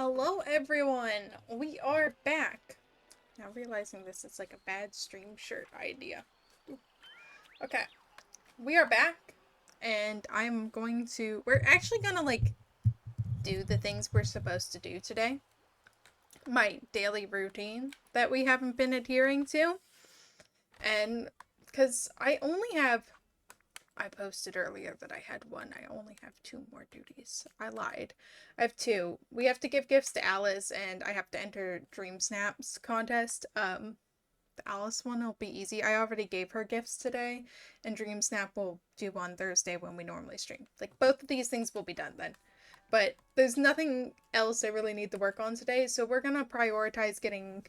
Hello everyone! We are back! Now realizing this is like a bad stream shirt idea. Okay, we are back and we're actually gonna do the things we're supposed to do today. My daily routine that we haven't been adhering to. And because I posted earlier that I had one. I only have two more duties. I lied. I have two. We have to give gifts to Alice, and I have to enter Dream Snaps contest. The Alice one will be easy. I already gave her gifts today, and Dream Snap will do on Thursday when we normally stream. Like, both of these things will be done then. But there's nothing else I really need to work on today, so we're gonna prioritize getting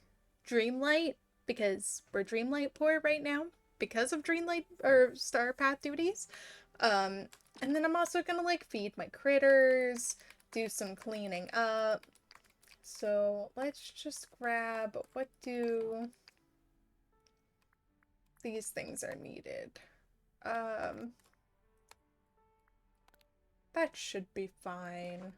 Dreamlight, because we're Dreamlight poor right now because of Dreamlight or Star Path duties. Um, and then I'm also gonna feed my critters, do some cleaning up. So let's just grab what do these things are needed. Um, that should be fine.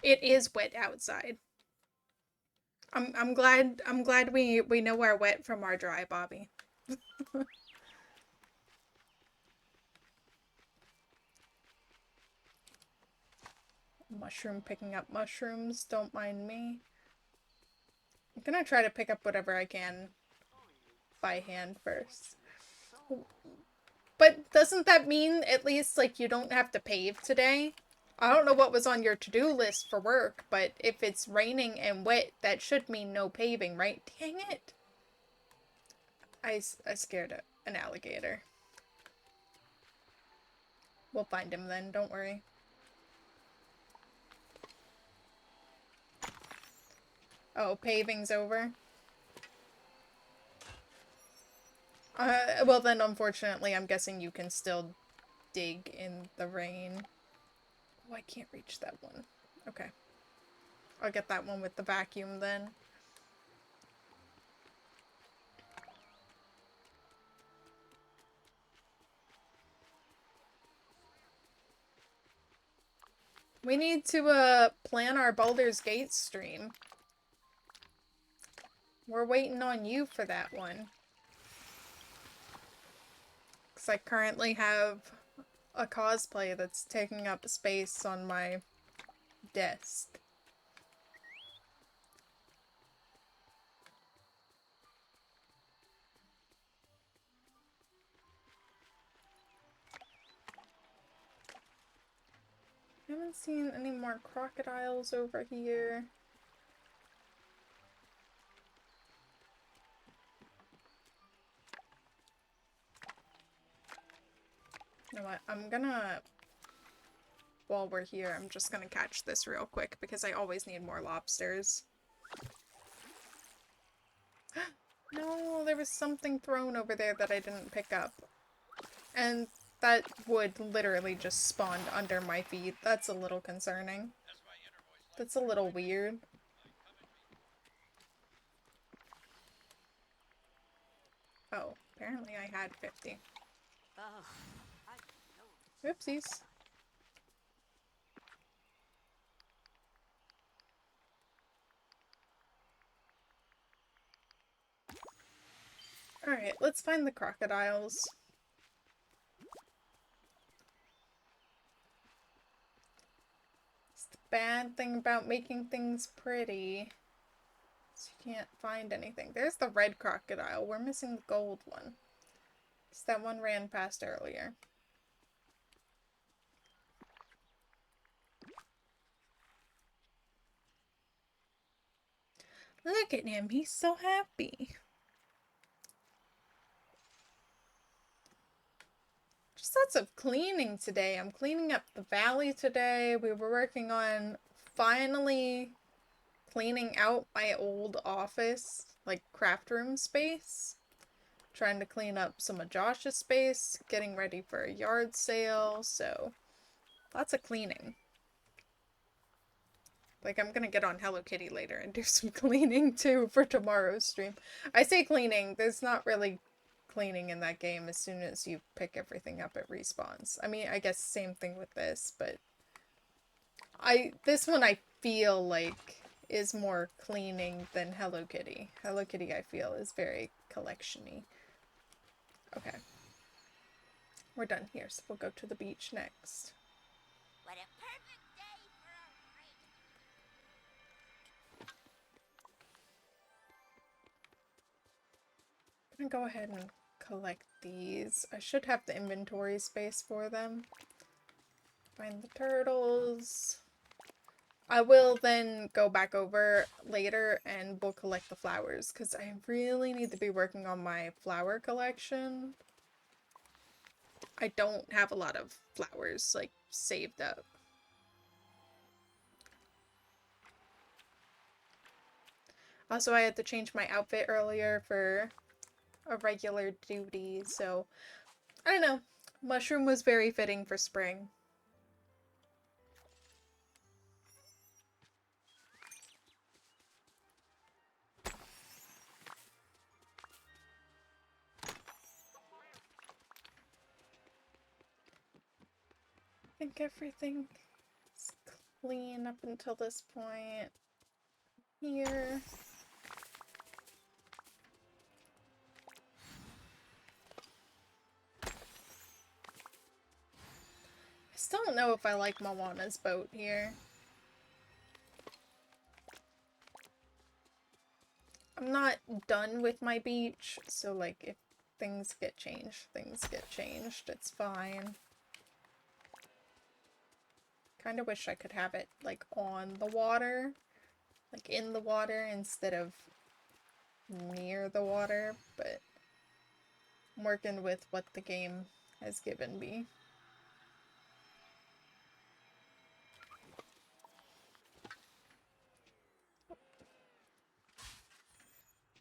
It is wet outside. I'm glad we know our wet from our dry, Bobby. Mushroom picking up mushrooms, don't mind me. I'm gonna try to pick up whatever I can by hand first. But doesn't that mean at least you don't have to pave today? I don't know what was on your to-do list for work, but if it's raining and wet, that should mean no paving, right? Dang it. I scared an alligator. We'll find him then, don't worry. Oh, paving's over? Well then, unfortunately, I'm guessing you can still dig in the rain. Oh, I can't reach that one. Okay. I'll get that one with the vacuum then. We need to, plan our Baldur's Gate stream. We're waiting on you for that one. Because I currently have a cosplay that's taking up space on my desk. I haven't seen any more crocodiles over here. You know what? While we're here, I'm just gonna catch this real quick because I always need more lobsters. No, there was something thrown over there that I didn't pick up. And that wood literally just spawned under my feet. That's a little concerning. That's a little weird. Oh, apparently I had 50. Oopsies. Alright, let's find the crocodiles. It's the bad thing about making things pretty. So you can't find anything. There's the red crocodile. We're missing the gold one. So that one ran past earlier. Look at him, he's so happy. Just lots of cleaning today. I'm cleaning up the valley today. We were working on finally cleaning out my old office, craft room space. Trying to clean up some of Josh's space, getting ready for a yard sale, so lots of cleaning. I'm gonna get on Hello Kitty later and do some cleaning too for tomorrow's stream. I say cleaning, there's not really cleaning in that game as soon as you pick everything up, it respawns. I mean, I guess same thing with this, but This one I feel like is more cleaning than Hello Kitty. Hello Kitty I feel is very collection-y. Okay. We're done here, so we'll go to the beach next. What a perfect day for a raid. I'm gonna go ahead and collect these. I should have the inventory space for them. Find the turtles. I will then go back over later and we'll collect the flowers because I really need to be working on my flower collection. I don't have a lot of flowers like saved up. Also, I had to change my outfit earlier for a regular duty, so I don't know. Mushroom was very fitting for spring. I think everything is clean up until this point. Here. I still don't know if I like Moana's boat here. I'm not done with my beach, so like if things get changed, things get changed. It's fine. Kind of wish I could have it like on the water, like in the water instead of near the water, but I'm working with what the game has given me.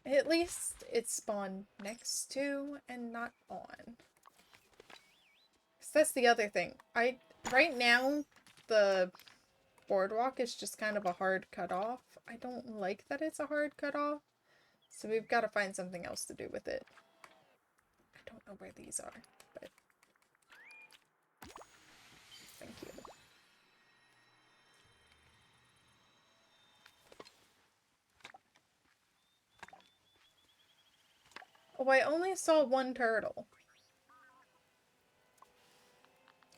At least it's spawned next to and not on. So that's the other thing. Right now the boardwalk is just kind of a hard cutoff. I don't like that it's a hard cutoff. So we've got to find something else to do with it. I don't know where these are, but thank you. Oh, I only saw one turtle.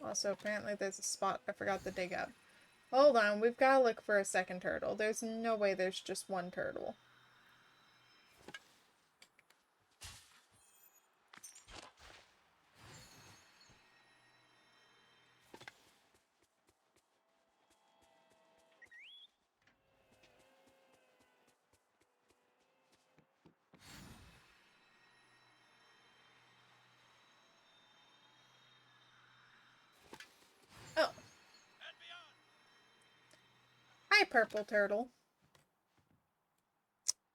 Also, apparently there's a spot I forgot to dig up. Hold on, we've got to look for a second turtle. There's no way there's just one turtle. Oh. Hi, purple turtle.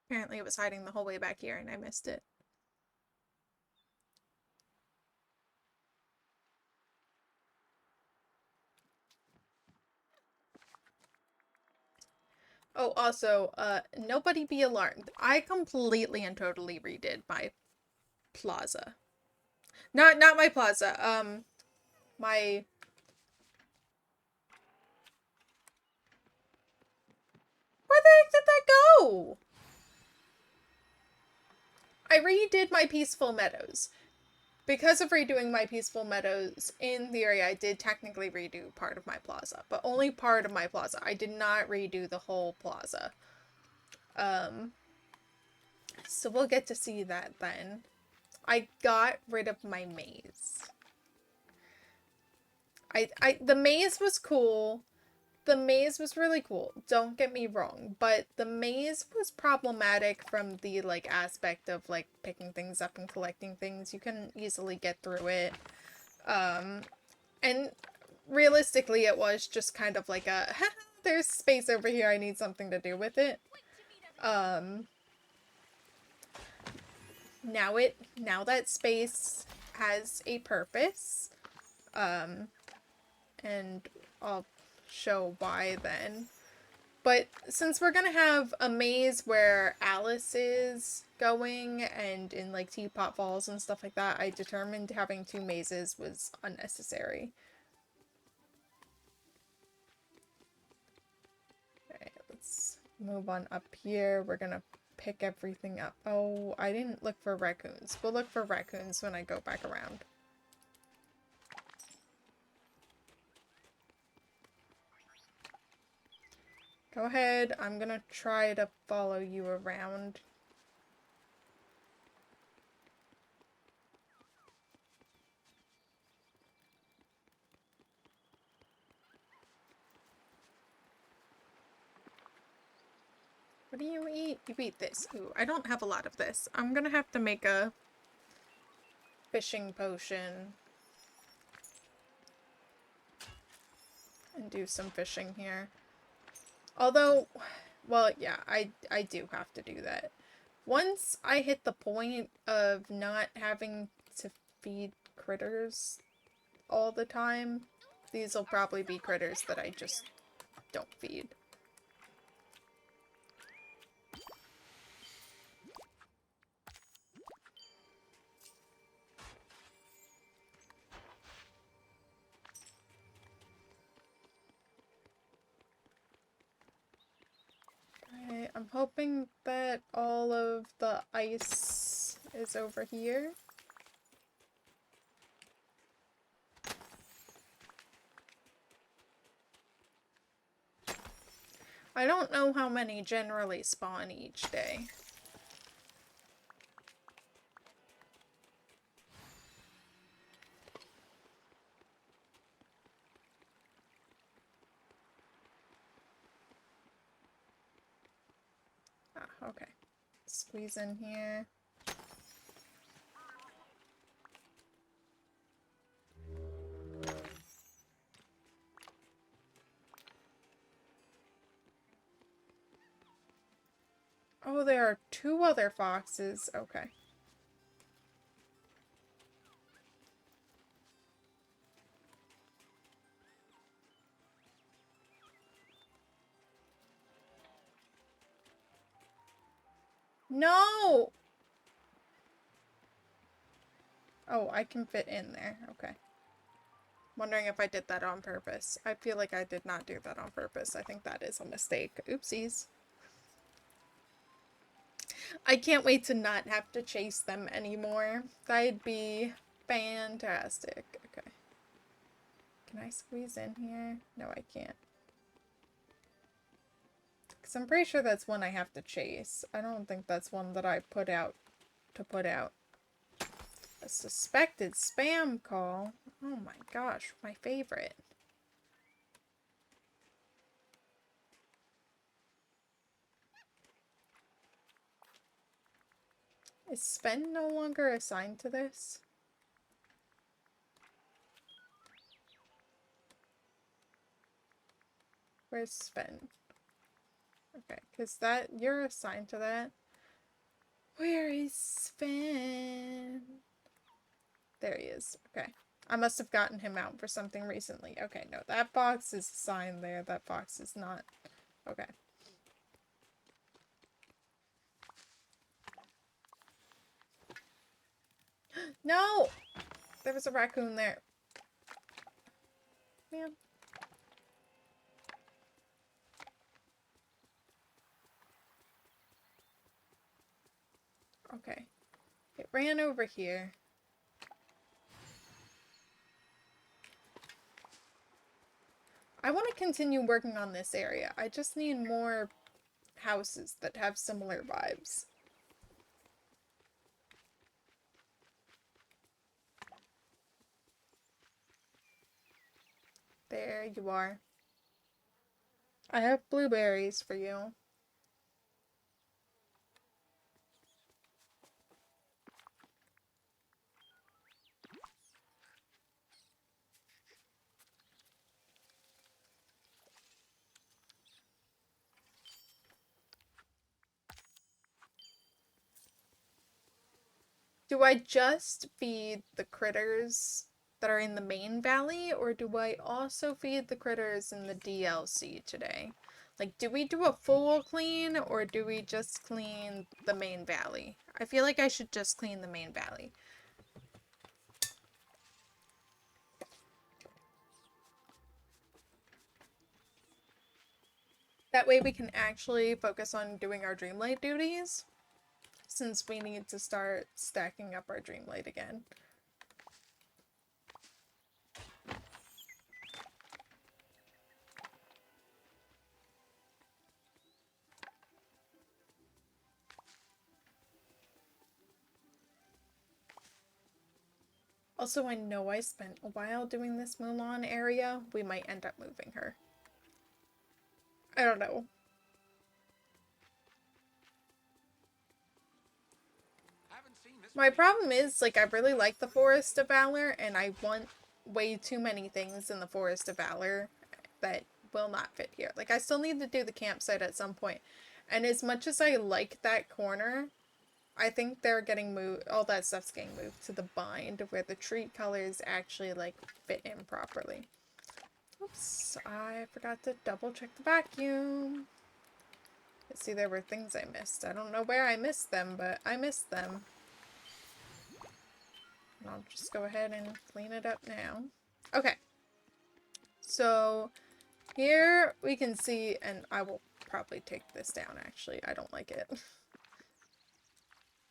Apparently it was hiding the whole way back here and I missed it. Oh, also, nobody be alarmed. I completely and totally redid my plaza. Not my plaza, my... Where the heck did that go? I redid my peaceful meadows. Because of redoing my peaceful meadows, in theory, I did technically redo part of my plaza, but only part of my plaza. I did not redo the whole plaza. So we'll get to see that then. I got rid of my maze. The maze was cool. The maze was really cool. Don't get me wrong, but the maze was problematic from the like aspect of like picking things up and collecting things. You couldn't easily get through it. And realistically it was just kind of like a there's space over here, I need something to do with it. Now that space has a purpose. And I'll show why then. But since we're gonna have a maze where Alice is going and in like Teapot Falls and stuff like that, I determined having two mazes was unnecessary. move on up here. We're gonna pick everything up. Oh, I didn't look for raccoons. We'll look for raccoons when I go back around. Go ahead. I'm gonna try to follow you around. What do you eat? You eat this. Ooh, I don't have a lot of this. I'm gonna have to make a fishing potion and do some fishing here. Although, well, yeah, I do have to do that. Once I hit the point of not having to feed critters all the time, these will probably be critters that I just don't feed. Alright, I'm hoping that all of the ice is over here. I don't know how many generally spawn each day. Ah, okay. Squeeze in here. Oh, there are 2 other foxes. Okay. No! Oh, I can fit in there. Okay. Wondering if I did that on purpose. I feel like I did not do that on purpose. I think that is a mistake. Oopsies. I can't wait to not have to chase them anymore. That'd be fantastic. Okay. Can I squeeze in here? No, I can't. Because I'm pretty sure that's one I have to chase. I don't think that's one that I put out to put out. A suspected spam call? Oh my gosh, my favorite. Is Sven no longer assigned to this? Where's Sven? Okay, because you're assigned to that. Where is Sven? There he is. Okay. I must have gotten him out for something recently. Okay, no, that box is assigned there. That box is not. Okay. No! There was a raccoon there. Man. Okay. It ran over here. I want to continue working on this area. I just need more houses that have similar vibes. There you are. I have blueberries for you. Do I just feed the critters that are in the main valley, or do I also feed the critters in the DLC today? Like, do we do a full clean, or do we just clean the main valley? I feel like I should just clean the main valley. That way we can actually focus on doing our Dreamlight duties, since we need to start stacking up our Dreamlight again. Also, I know I spent a while doing this Mulan area. We might end up moving her. I don't know. My problem is, like, I really like the Forest of Valor, and I want way too many things in the Forest of Valor that will not fit here. Like, I still need to do the campsite at some point. And as much as I like that corner, I think they're getting moved, all that stuff's getting moved to the bind where the tree colors actually, like, fit in properly. Oops, I forgot to double check the vacuum. Let's see, there were things I missed. I don't know where I missed them, but I missed them. I'll just go ahead and clean it up now. Okay. So here we can see, and I will probably take this down actually. I don't like it.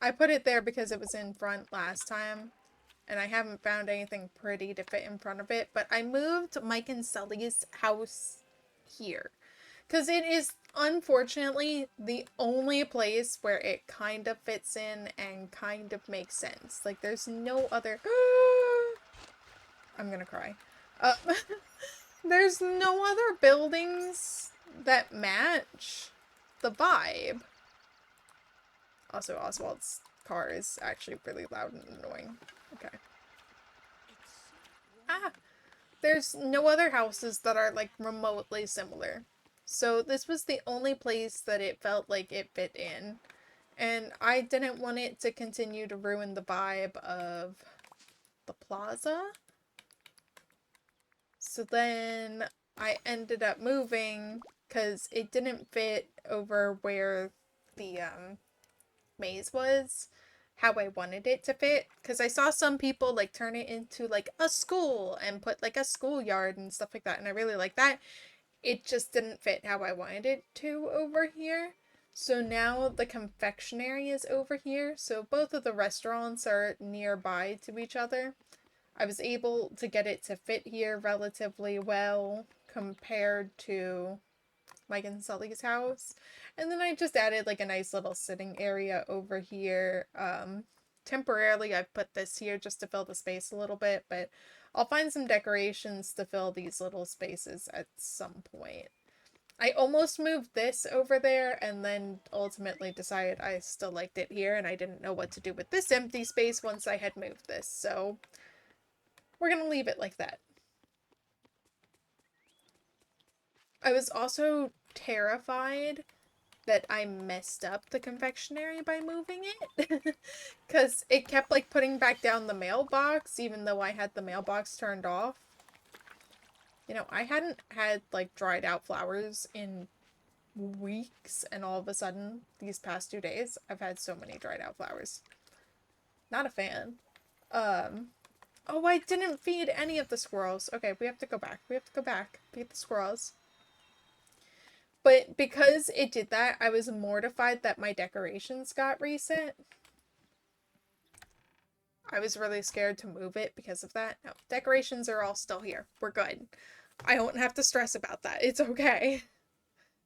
I put it there because it was in front last time, and I haven't found anything pretty to fit in front of it, but I moved Mike and Sully's house here. Because it is, unfortunately, the only place where it kind of fits in and kind of makes sense. Like, there's no other... I'm gonna cry. Uh, there's no other buildings that match the vibe. Also, Oswald's car is actually really loud and annoying. Okay. Ah! There's no other houses that are, like, remotely similar. So this was the only place that it felt like it fit in. And I didn't want it to continue to ruin the vibe of the plaza. So then I ended up moving because it didn't fit over where the maze was how I wanted it to fit. Because I saw some people like turn it into like a school and put like a schoolyard and stuff like that. And I really like that. It just didn't fit how I wanted it to over here. So now the confectionery is over here. So both of the restaurants are nearby to each other. I was able to get it to fit here relatively well compared to Mike and Sully's house. And then I just added like a nice little sitting area over here. Temporarily I've put this here just to fill the space a little bit, but I'll find some decorations to fill these little spaces at some point. I almost moved this over there and then ultimately decided I still liked it here and I didn't know what to do with this empty space once I had moved this, so we're gonna leave it like that. I was also terrified that I messed up the confectionery by moving it. Because it kept like putting back down the mailbox even though I had the mailbox turned off. You know, I hadn't had like dried out flowers in weeks, and all of a sudden these past 2 days I've had so many dried out flowers. Not a fan. Oh, I didn't feed any of the squirrels. Okay, we have to go back. We have to go back. Feed the squirrels. But because it did that, I was mortified that my decorations got reset. I was really scared to move it because of that. No, decorations are all still here. We're good. I don't have to stress about that. It's okay.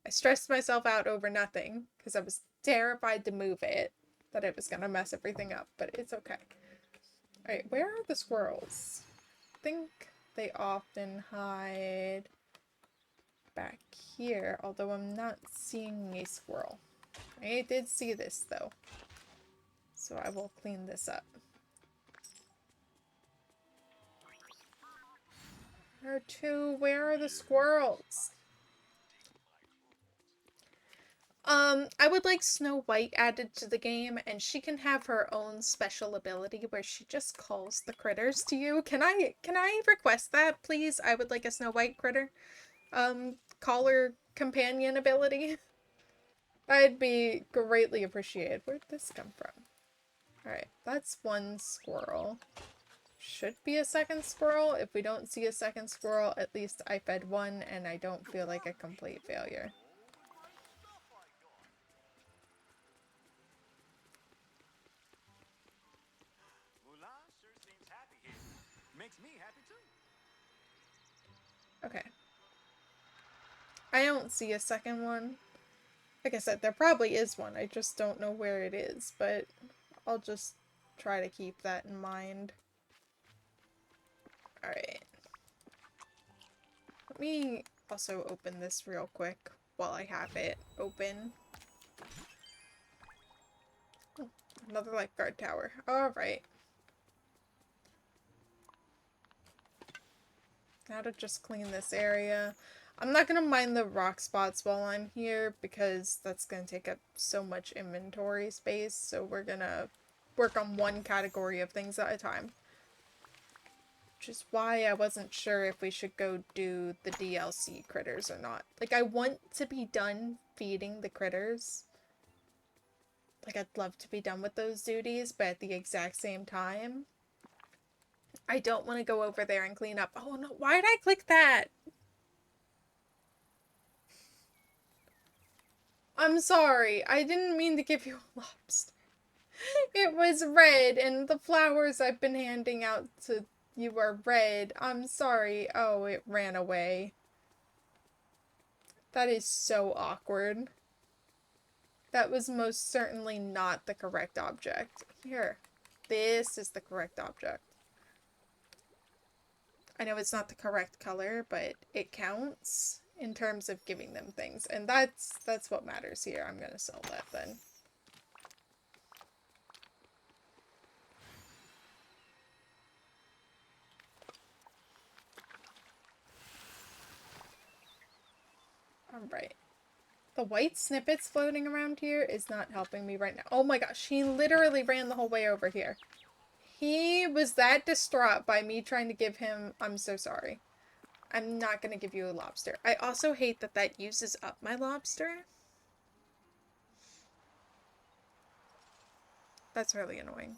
I stressed myself out over nothing because I was terrified to move it, that it was going to mess everything up, but it's okay. Alright, where are the squirrels? I think they often hide back here, although I'm not seeing a squirrel. I did see this though, so I will clean this up. Where are the squirrels? I would like Snow White added to the game, and she can have her own special ability where she just calls the critters to you. Can I request that, please? I would like a Snow White critter. Caller companion ability. I'd be greatly appreciated. Where'd this come from? Alright, that's one squirrel. Should be a second squirrel. If we don't see a second squirrel, at least I fed one and I don't feel like a complete failure. I don't see a second one. Like I said, there probably is one. I just don't know where it is, but I'll just try to keep that in mind. Alright. Let me also open this real quick while I have it open. Oh, another lifeguard tower. Alright. Now to just clean this area. I'm not going to mine the rock spots while I'm here because that's going to take up so much inventory space. So we're going to work on one category of things at a time. Which is why I wasn't sure if we should go do the DLC critters or not. Like, I want to be done feeding the critters. Like, I'd love to be done with those duties, but at the exact same time, I don't want to go over there and clean up. Oh no, why did I click that? I'm sorry, I didn't mean to give you a lobster. It was red, and the flowers I've been handing out to you are red. I'm sorry. Oh, it ran away. That is so awkward. That was most certainly not the correct object. Here. This is the correct object. I know it's not the correct color, but it counts in terms of giving them things. And that's what matters here. I'm gonna sell that then. Alright. The white snippets floating around here is not helping me right now. Oh my gosh, he literally ran the whole way over here. He was that distraught by me trying to give him... I'm so sorry. I'm not gonna give you a lobster. I also hate that that uses up my lobster. That's really annoying.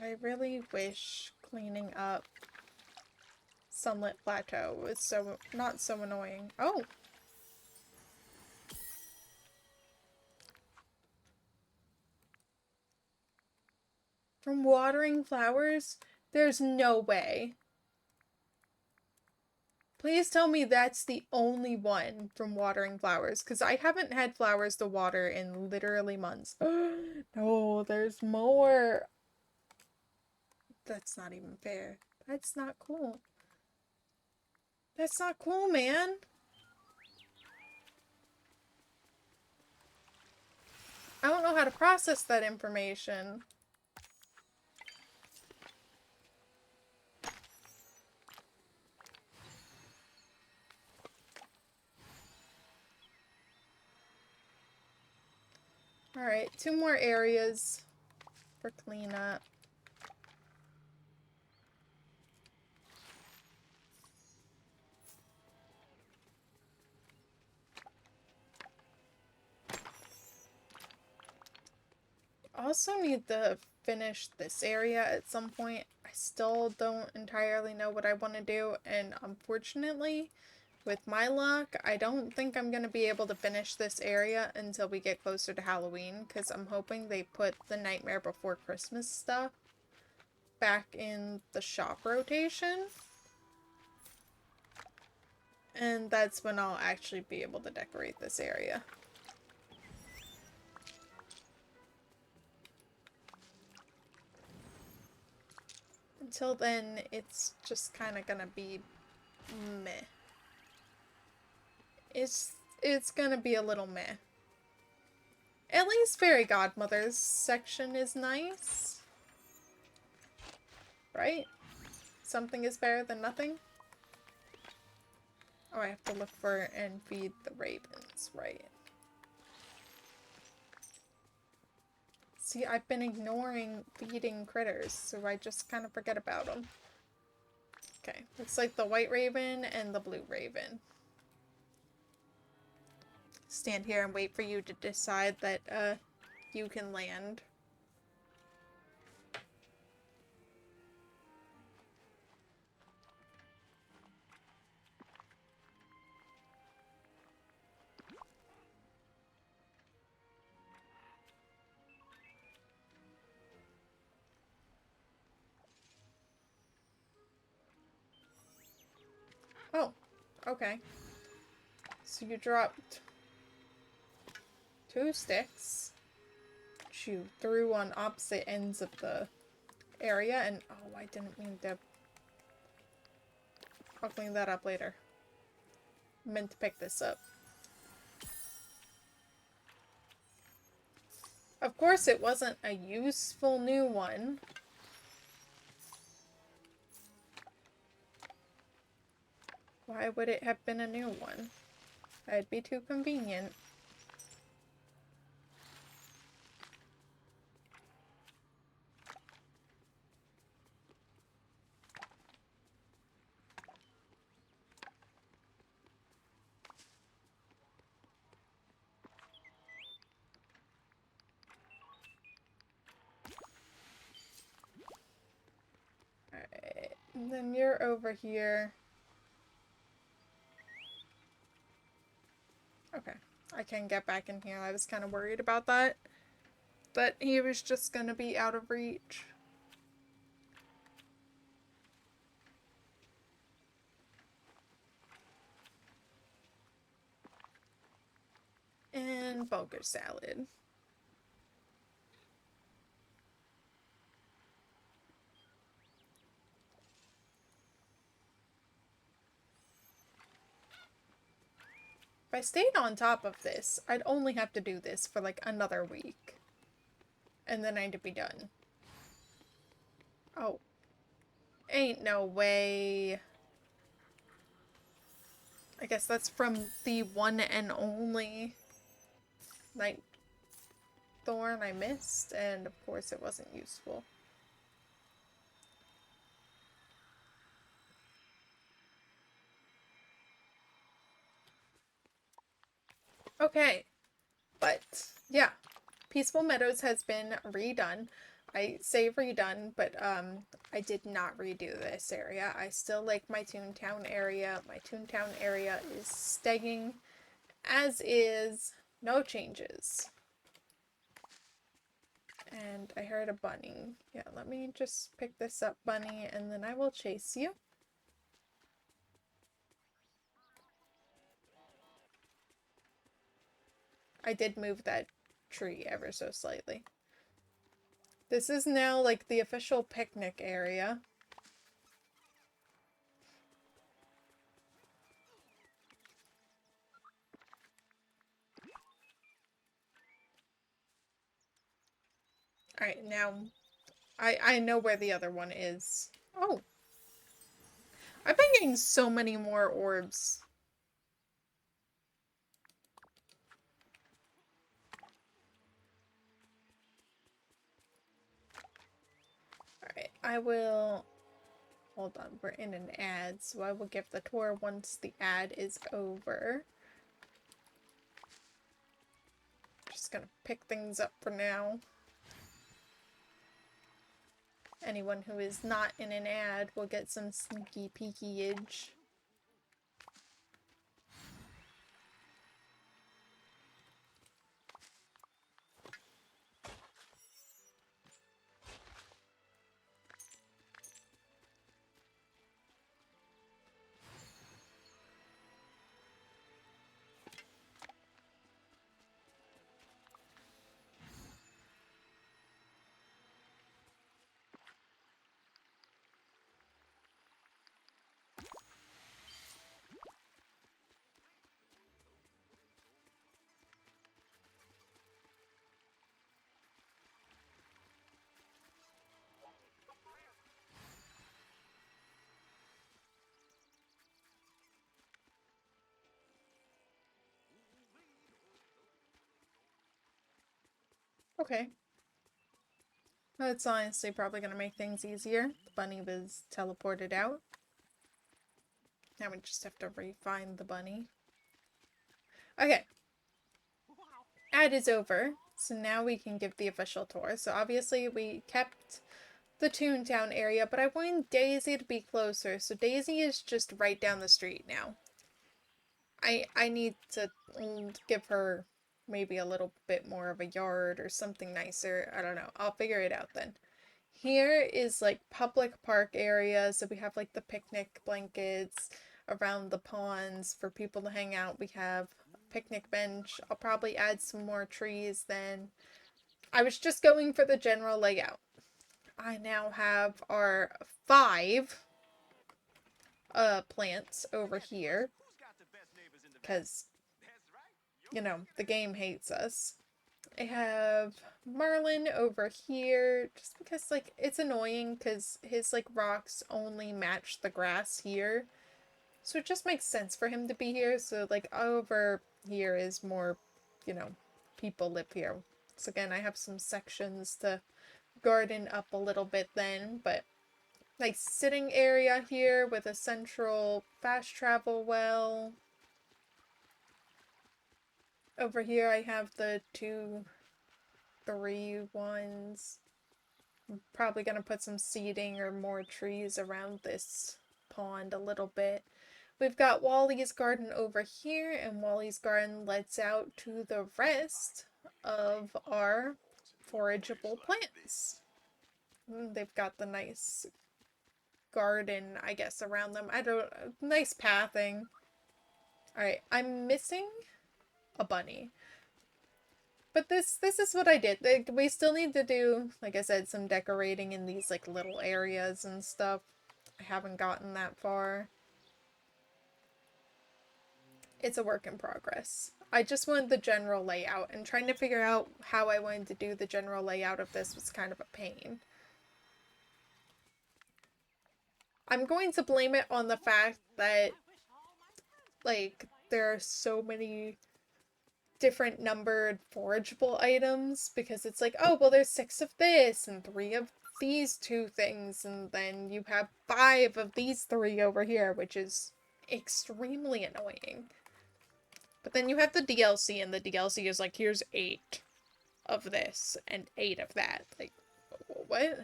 I really wish cleaning up Sunlit Plateau was so not so annoying. Oh! From watering flowers? There's no way. Please tell me that's the only one from watering flowers, because I haven't had flowers to water in literally months. No, there's more. That's not even fair. That's not cool. That's not cool, man. I don't know how to process that information. Alright, 2 more areas for cleanup. Also need to finish this area at some point. I still don't entirely know what I want to do, and unfortunately, with my luck, I don't think I'm going to be able to finish this area until we get closer to Halloween, because I'm hoping they put the Nightmare Before Christmas stuff back in the shop rotation. And that's when I'll actually be able to decorate this area. Until then, it's just kind of gonna be meh. It's gonna be a little meh. At least Fairy Godmother's section is nice. Right? Something is better than nothing. Oh, I have to look for and feed the ravens, right. See, I've been ignoring feeding critters, so I just kind of forget about them. Okay, looks like the white raven and the blue raven. Stand here and wait for you to decide that, you can land. Oh, okay. So you dropped 2 sticks, which you threw on opposite ends of the area, and oh, I didn't mean to. I'll clean that up later. I meant to pick this up. Of course, it wasn't a useful new one. Why would it have been a new one? That'd be too convenient. Alright, and then you're over here. Okay, I can get back in here. I was kind of worried about that. But he was just gonna be out of reach. And bulgur salad. If I stayed on top of this, I'd only have to do this for like another week. And then I'd be done. Oh. Ain't no way. I guess that's from the one and only night thorn I missed, and of course it wasn't useful. Okay, but yeah, Peaceful Meadows has been redone. I say redone, but I did not redo this area. I still like my Toontown area. My Toontown area is staying as is, no changes. And I heard a bunny. Yeah, let me just pick this up, bunny, and then I will chase you. I did move that tree ever so slightly. This is now like the official picnic area. Alright, now I know where the other one is. Oh. I've been getting so many more orbs. Alright, I will... Hold on, we're in an ad, so I will give the tour once the ad is over. Just gonna pick things up for now. Anyone who is not in an ad will get some sneaky peekyage. Okay. That's honestly probably gonna make things easier. The bunny was teleported out. Now we just have to re-find the bunny. Okay. Ad is over. So now we can give the official tour. So obviously we kept the Toontown area, but I wanted Daisy to be closer. So Daisy is just right down the street now. I need to give her maybe a little bit more of a yard or something nicer. I don't know. I'll figure it out then. Here is like public park area. So we have like the picnic blankets. around the ponds for people to hang out. We have a picnic bench. I'll probably add some more trees then. I was just going for the general layout. I now have our 5 plants over here because, you know, the game hates us. I have Merlin over here just because, like, it's annoying because his, like, rocks only match the grass here. So it just makes sense for him to be here. So, like, over here is more, you know, people live here. So again, I have some sections to garden up a little bit then, but nice sitting area here with a central fast travel well. Over here I have the 2, 3 ones. I'm probably gonna put some seeding or more trees around this pond a little bit. We've got Wally's garden over here, and Wally's garden lets out to the rest of our forageable plants. They've got the nice garden, I guess, around them. Nice pathing. Alright, I'm missing a bunny. But this is what I did. We still need to do, like I said, some decorating in these, like, little areas and stuff. I haven't gotten that far. It's a work in progress. I just wanted the general layout, and trying to figure out how I wanted to do the general layout of this was kind of a pain. I'm going to blame it on the fact that, like, there are so many different numbered forageable items, because it's like, oh, well, there's 6 of this and 3 of these 2 things, and then you have 5 of these 3 over here, which is extremely annoying. But then you have the DLC, and the DLC is like, here's 8 of this and 8 of that. Like, what?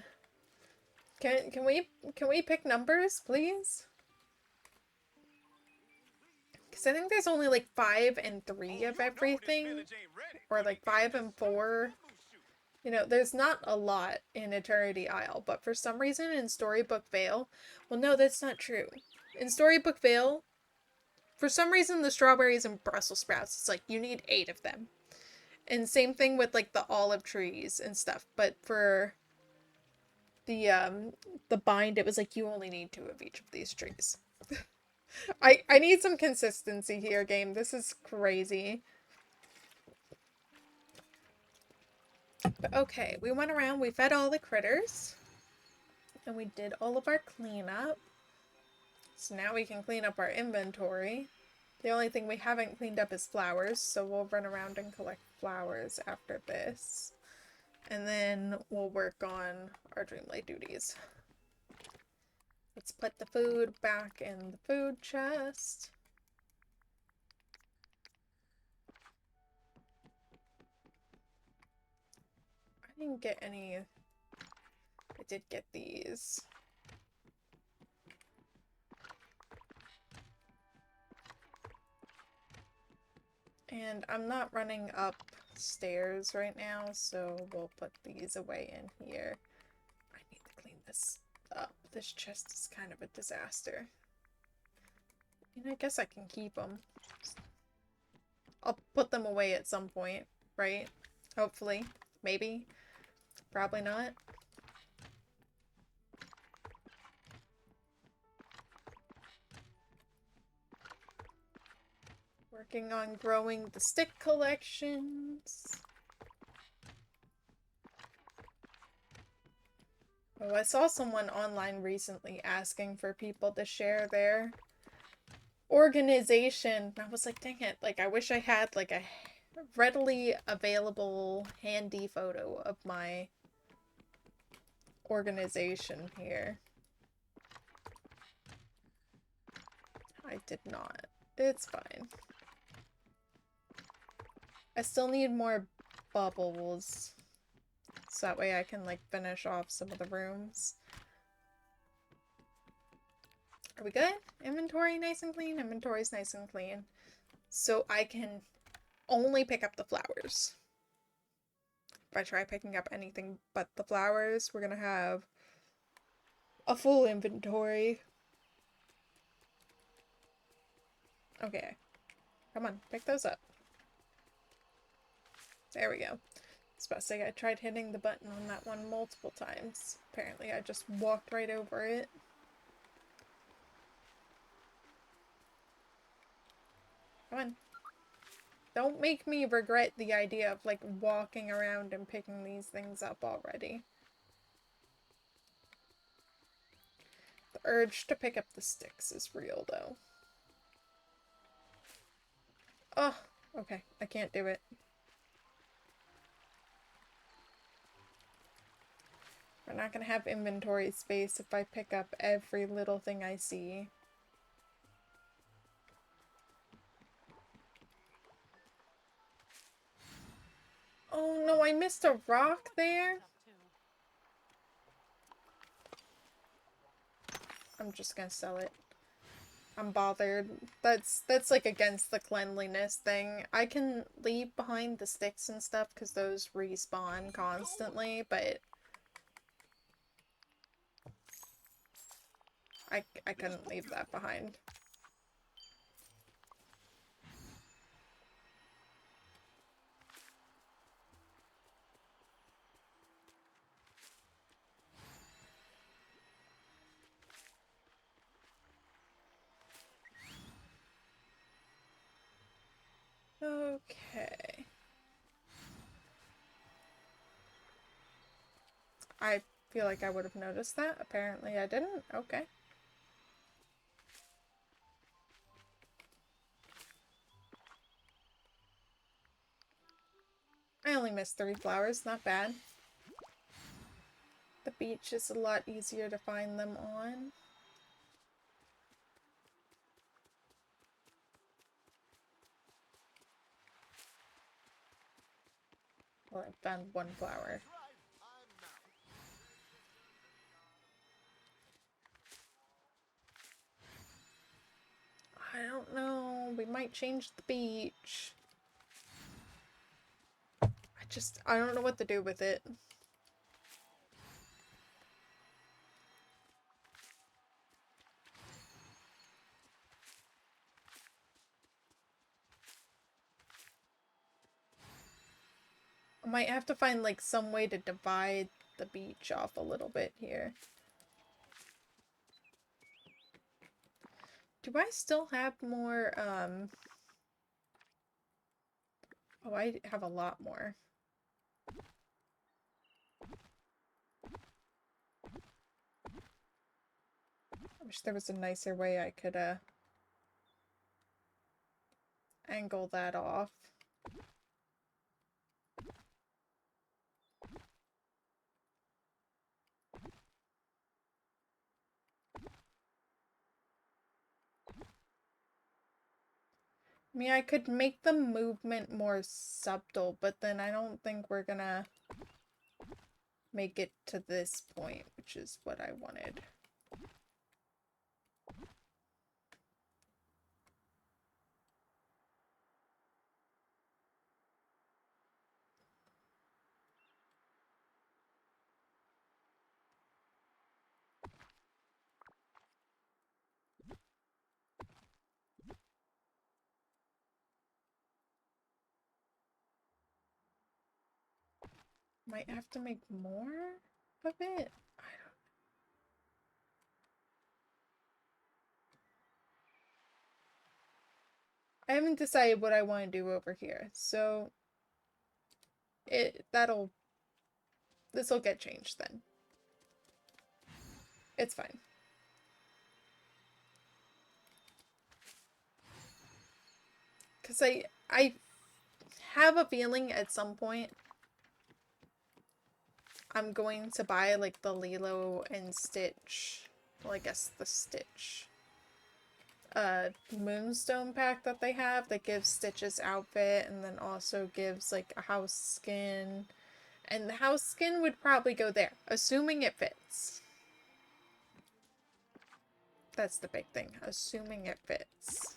Can we pick numbers, please? Because I think there's only like 5 and 3 of everything, or like 5 and 4. You know, there's not a lot in Eternity Isle, but for some reason in Storybook Vale, well, no, that's not true. In Storybook Vale, for some reason the strawberries and Brussels sprouts, it's like you need 8 of them. And same thing with like the olive trees and stuff, but for the bind, it was like you only need 2 of each of these trees. I need some consistency here, game. This is crazy. But okay, we went around, we fed all the critters, and we did all of our cleanup. So now we can clean up our inventory. The only thing we haven't cleaned up is flowers, so we'll run around and collect flowers after this. And then we'll work on our Dreamlight duties. Let's put the food back in the food chest. I didn't get any. I did get these. And I'm not running upstairs right now, so we'll put these away in here. I need to clean this up. This chest is kind of a disaster. I mean, I guess I can keep them. I'll put them away at some point, right? Hopefully. Maybe. Probably not. Working on growing the stick collections. Oh, I saw someone online recently asking for people to share their organization. I was like, dang it, like I wish I had like a readily available handy photo of my organization here. I did not. It's fine. I still need more bubbles, so that way I can like finish off some of the rooms. Are we good? Inventory nice and clean? Inventory's nice and clean. So I can only pick up the flowers. If I try picking up anything but the flowers, we're gonna have a full inventory. Okay. Come on, pick those up. There we go. I was about to say I tried hitting the button on that one multiple times. Apparently I just walked right over it. Come on. Don't make me regret the idea of, like, walking around and picking these things up already. The urge to pick up the sticks is real, though. Oh, okay. I can't do it. We're not gonna have inventory space if I pick up every little thing I see. Oh no, I missed a rock there. I'm just gonna sell it. I'm bothered. That's like against the cleanliness thing. I can leave behind the sticks and stuff because those respawn constantly, but I couldn't leave that behind. Okay. I feel like I would have noticed that. Apparently I didn't. Okay. I only missed 3 flowers. Not bad. The beach is a lot easier to find them on. Well, I found 1 flower. I don't know. We might change the beach. I don't know what to do with it. I might have to find, like, some way to divide the beach off a little bit here. Do I still have more, Oh, I have a lot more. I wish there was a nicer way I could, angle that off. I mean, I could make the movement more subtle, but then I don't think we're gonna make it to this point, which is what I wanted. Might have to make more of it? I haven't decided what I want to do over here, so this'll get changed then. It's fine. Because I have a feeling at some point I'm going to buy, like, the Lilo and Stitch, well, I guess the Stitch, Moonstone pack that they have that gives Stitch's outfit and then also gives, like, a house skin. And the house skin would probably go there, assuming it fits. That's the big thing, assuming it fits.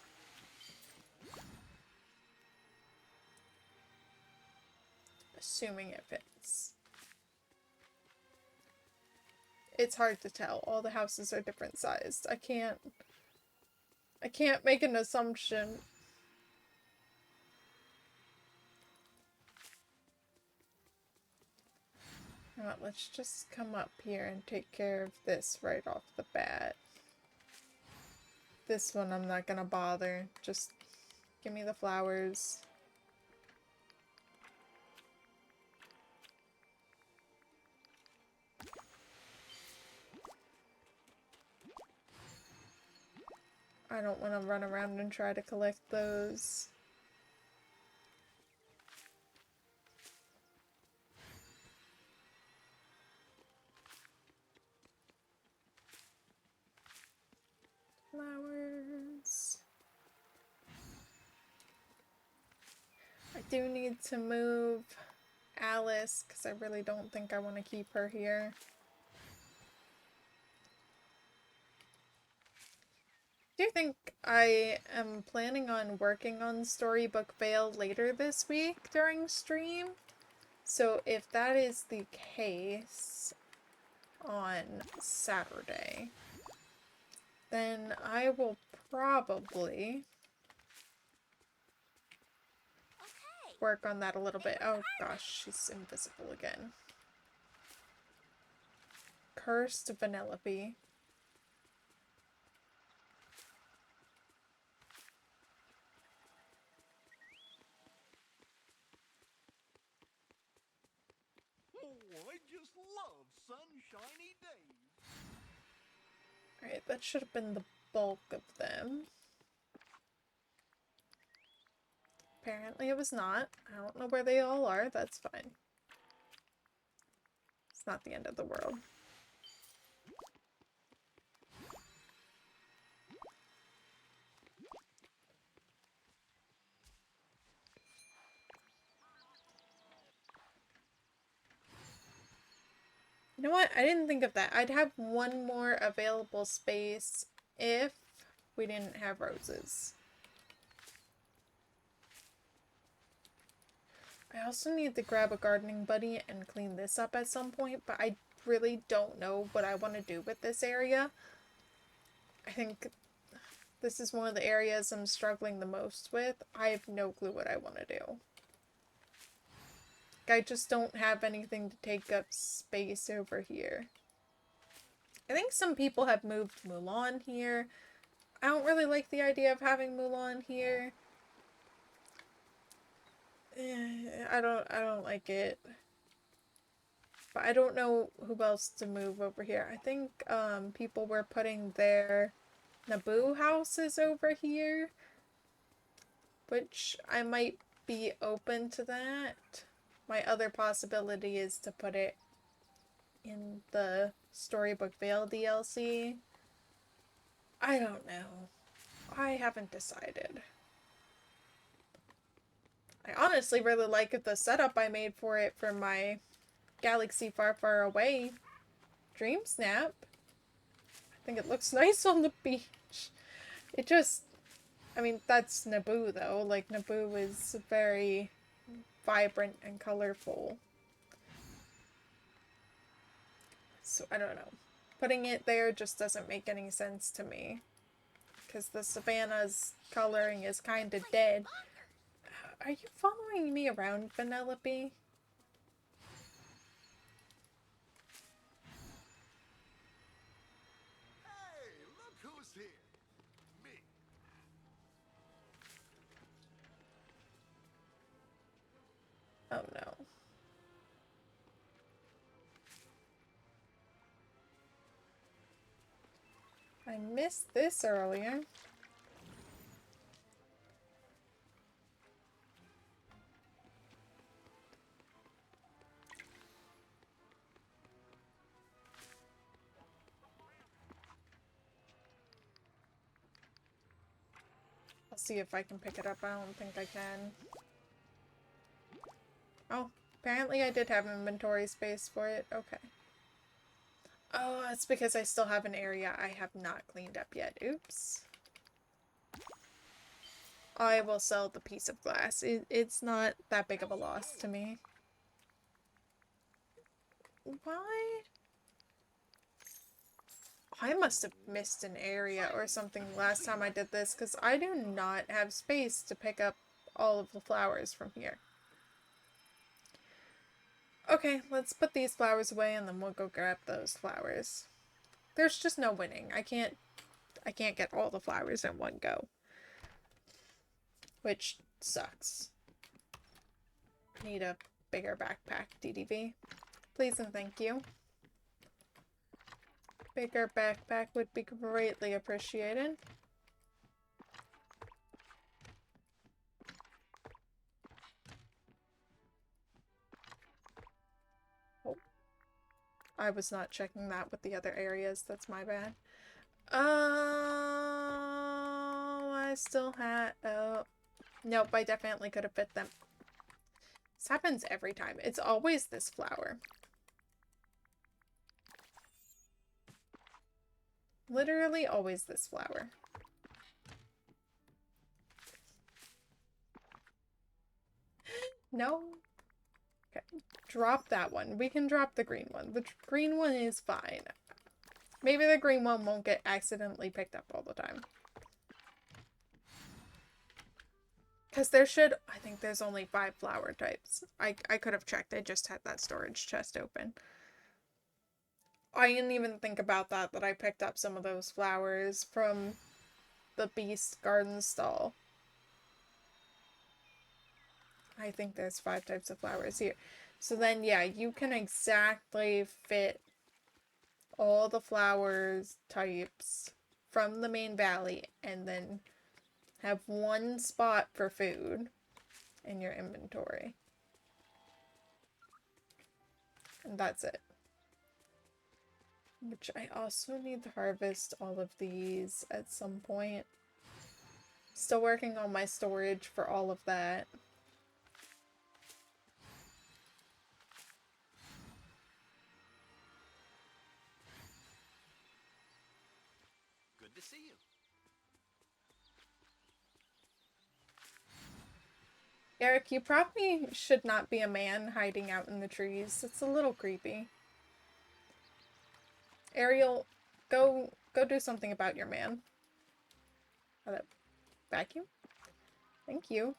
Assuming it fits. It's hard to tell. All the houses are different sized. I can't I can't make an assumption. Alright, let's just come up here and take care of this right off the bat. This one I'm not gonna bother. Just give me the flowers. I don't want to run around and try to collect those. Flowers. I do need to move Alice because I really don't think I want to keep her here. Do you think I am planning on working on Storybook Vale later this week during stream? So if that is the case on Saturday, then I will probably work on that a little bit. Oh gosh, she's invisible again. Cursed Vanellope. Oh, I just love sunshiny days. Alright, that should have been the bulk of them. Apparently it was not. I don't know where they all are. That's fine. It's not the end of the world. You know what? I didn't think of that. I'd have one more available space if we didn't have roses. I also need to grab a gardening buddy and clean this up at some point, but I really don't know what I want to do with this area. I think this is one of the areas I'm struggling the most with. I have no clue what I want to do. I just don't have anything to take up space over here. I think some people have moved Mulan here. I don't really like the idea of having Mulan here. I don't like it. But I don't know who else to move over here. I think people were putting their Naboo houses over here, which I might be open to that. My other possibility is to put it in the Storybook Vale DLC. I don't know. I haven't decided. I honestly really like the setup I made for it for my Galaxy Far Far Away Dream Snap. I think it looks nice on the beach. It just... I mean, that's Naboo though. Like, Naboo is very vibrant and colorful. So, I don't know. Putting it there just doesn't make any sense to me. Because the Savannah's coloring is kind of dead. Are you following me around, Vanellope? Hey, look who's here. Me. Oh no. I missed this earlier. I'll see if I can pick it up. I don't think I can. Oh, apparently I did have inventory space for it. Okay. Oh, that's because I still have an area I have not cleaned up yet. Oops. I will sell the piece of glass. It's not that big of a loss to me. Why? I must have missed an area or something last time I did this, because I do not have space to pick up all of the flowers from here. Okay, let's put these flowers away and then we'll go grab those flowers. There's just no winning. I can't get all the flowers in one go. Which sucks. Need a bigger backpack, DDV. Please and thank you. Bigger backpack would be greatly appreciated. Oh. I was not checking that with the other areas. That's my bad. I still had... nope, I definitely could have fit them. This happens every time. It's always this flower. Literally always this flower. No? Okay. Drop that one. We can drop the green one. The green one is fine. Maybe the green one won't get accidentally picked up all the time. Because there should... I think there's only 5 flower types. I could have checked. I just had that storage chest open. I didn't even think about that I picked up some of those flowers from the Beast Garden stall. I think there's 5 types of flowers here. So then, yeah, you can exactly fit all the flowers types from the main valley and then have one spot for food in your inventory. And that's it. Which I also need to harvest all of these at some point. Still working on my storage for all of that. Good to see you. Eric, you probably should not be a man hiding out in the trees. It's a little creepy. Ariel, go do something about your man. Hello. Vacuum? Thank you.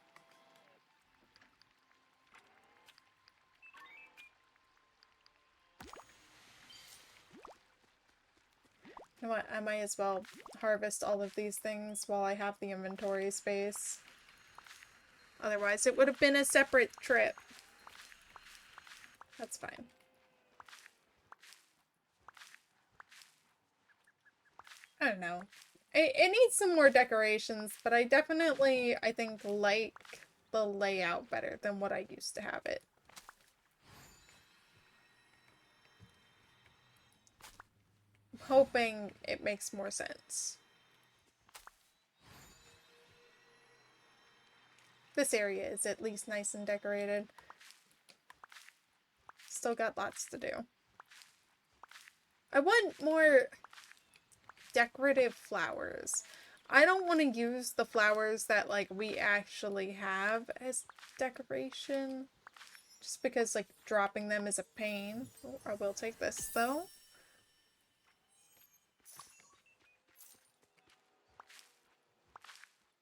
You know what? I might as well harvest all of these things while I have the inventory space. Otherwise, it would have been a separate trip. That's fine. I don't know. It needs some more decorations, but I definitely, I think, like the layout better than what I used to have it. I'm hoping it makes more sense. This area is at least nice and decorated. Still got lots to do. I want more decorative flowers. I don't want to use the flowers that, like, we actually have as decoration. Just because, like, dropping them is a pain. Oh, I will take this, though.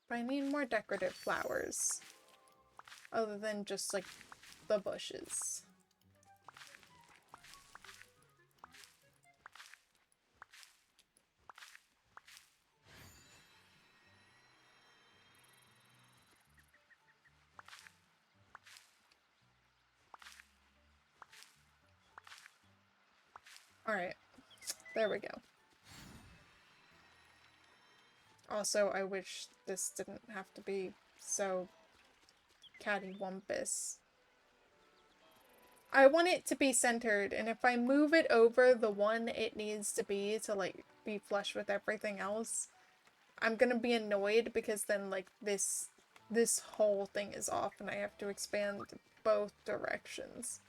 But I need more decorative flowers. Other than just, like, the bushes. Alright. There we go. Also, I wish this didn't have to be so cattywampus. I want it to be centered, and if I move it over the one it needs to be like, be flush with everything else, I'm gonna be annoyed because then, like, this whole thing is off and I have to expand both directions.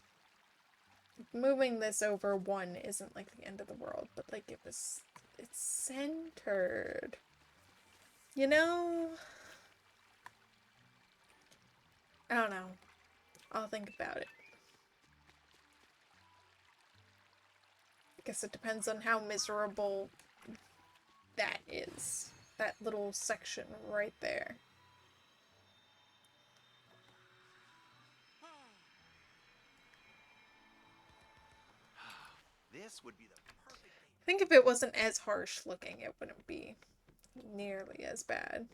Moving this over one isn't, like, the end of the world, but, like, it's centered. You know? I don't know. I'll think about it. I guess it depends on how miserable that is. That little section right there. This would be the perfect day. I think if it wasn't as harsh looking, it wouldn't be nearly as bad.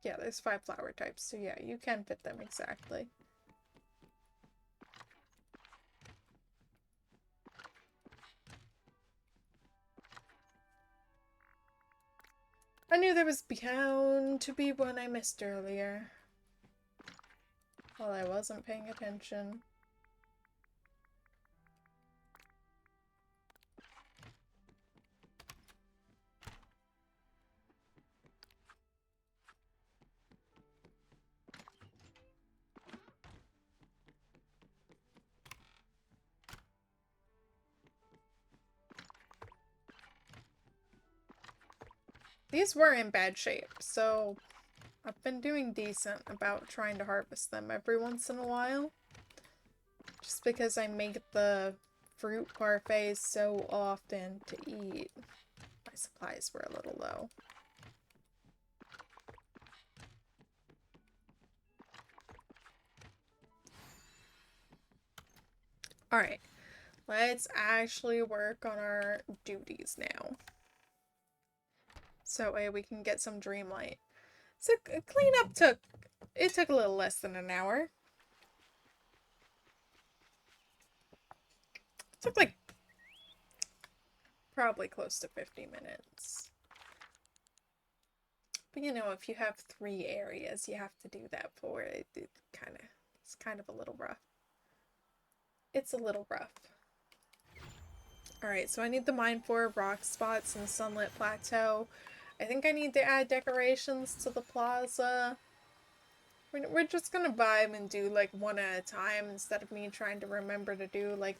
Yeah, there's 5 flower types, so yeah, you can fit them exactly. I knew there was bound to be one I missed earlier. While I wasn't paying attention. These were in bad shape, so I've been doing decent about trying to harvest them every once in a while. Just because I make the fruit parfaits so often to eat. My supplies were a little low. Alright, let's actually work on our duties now. So we can get some Dreamlight. So cleanup took a little less than an hour. It took like probably close to 50 minutes. But you know, if you have 3 areas you have to do that for, it's kind of a little rough. It's a little rough. Alright, so I need the mine for rock spots and sunlit plateau. I think I need to add decorations to the plaza. We're just gonna vibe and do like one at a time instead of me trying to remember to do like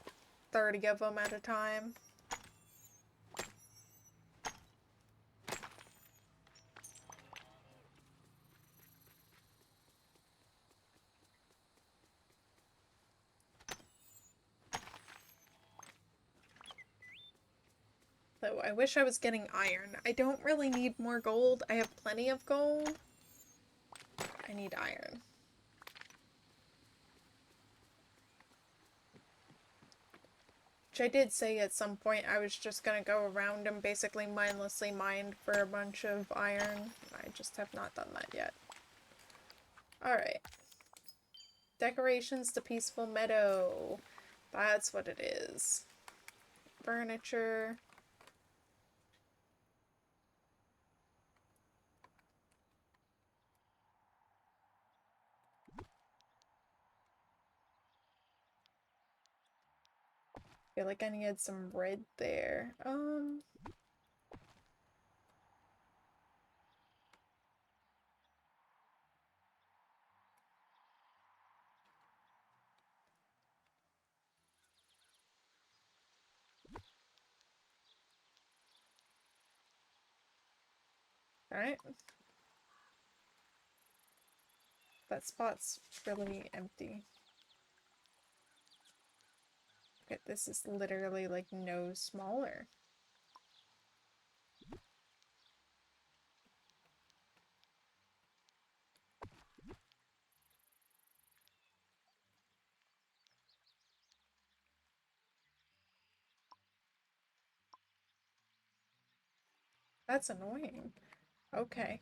30 of them at a time. Though I wish I was getting iron. I don't really need more gold. I have plenty of gold. I need iron. Which I did say at some point I was just gonna go around and basically mindlessly mine for a bunch of iron. I just have not done that yet. Alright. Decorations to Peaceful Meadow. That's what it is. Furniture. Feel like I needed some red there. Alright. That spot's really empty. Okay, this is literally like no smaller. That's annoying. Okay.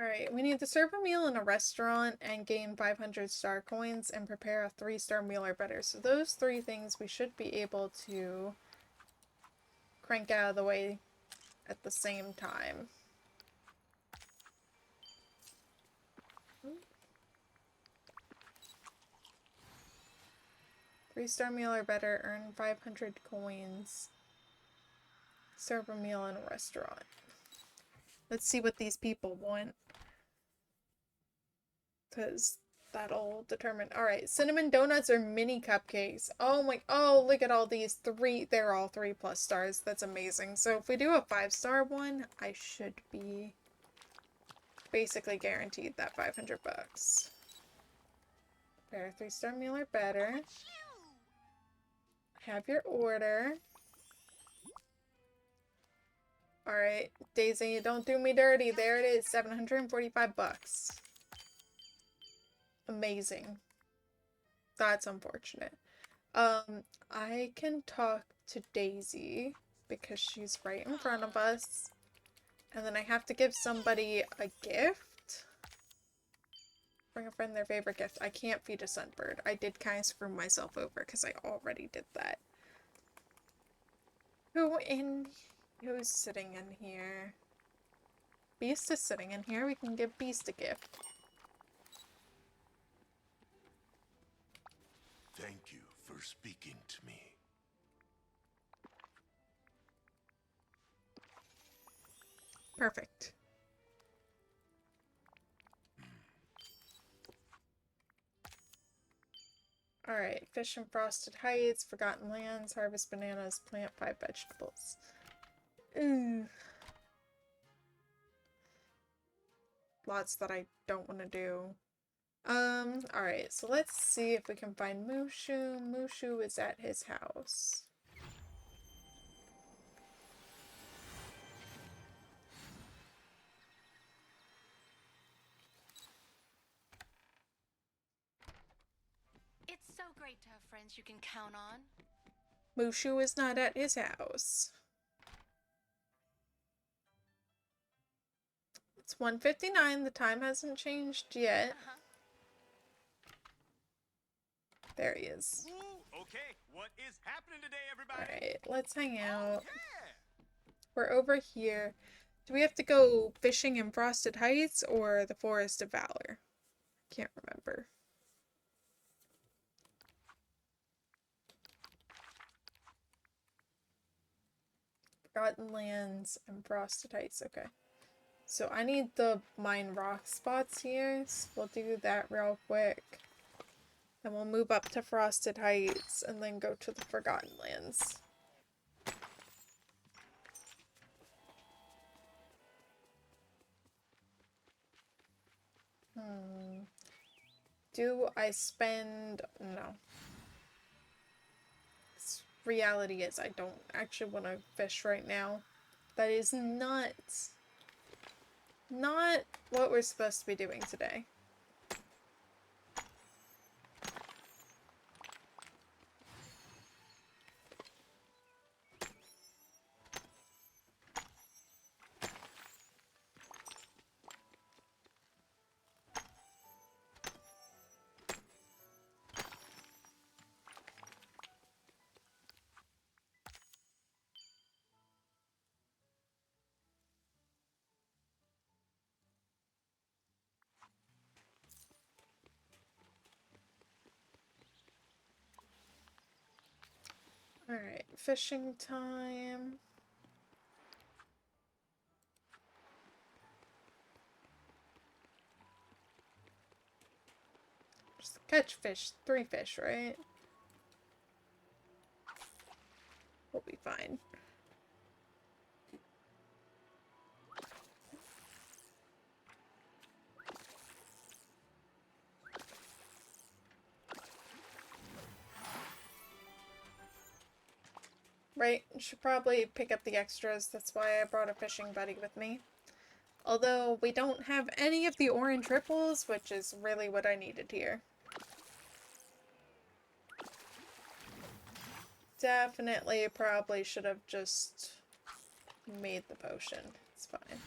Alright, we need to serve a meal in a restaurant and gain 500 star coins and prepare a 3-star meal or better. So those 3 things we should be able to crank out of the way at the same time. 3-star meal or better, earn 500 coins. serve a meal in a restaurant. Let's see what these people want. Because that'll determine. Alright, cinnamon donuts or mini cupcakes. Oh my, oh, look at all these. They're all 3+ stars. That's amazing. So if we do a 5-star one, I should be basically guaranteed that 500 bucks. Prepare a 3-star meal or better. Have your order. Alright, Daisy, don't do me dirty. There it is, 745 bucks. Amazing. That's unfortunate. I can talk to Daisy because she's right in front of us. And then I have to give somebody a gift. Bring a friend their favorite gift. I can't feed a sunbird. I did kind of screw myself over because I already did that. Who's sitting in here? Beast is sitting in here. We can give Beast a gift. Thank you for speaking to me. Perfect. Alright, fish and frosted heights, forgotten lands, harvest bananas, plant 5 vegetables. Ooh. Lots that I don't want to do. Alright, so let's see if we can find Mushu. Mushu is at his house. It's so great to have friends you can count on. Mushu is not at his house. It's 1:59. The time hasn't changed yet. There he is. Ooh, okay, what is happening today, everybody? Alright, let's hang out. Yeah. We're over here. Do we have to go fishing in Frosted Heights or the Forest of Valor? Can't remember. Forgotten Lands and Frosted Heights. Okay. So I need the mine rock spots here. So we'll do that real quick. Then we'll move up to Frosted Heights and then go to the Forgotten Lands. Do I spend... No. Reality is I don't actually want to fish right now. That is not what we're supposed to be doing today. Alright, fishing time. Just catch fish. 3 fish, right? We'll be fine. Right, should probably pick up the extras. That's why I brought a fishing buddy with me. Although we don't have any of the orange ripples, which is really what I needed here. Definitely probably should have just made the potion. It's fine.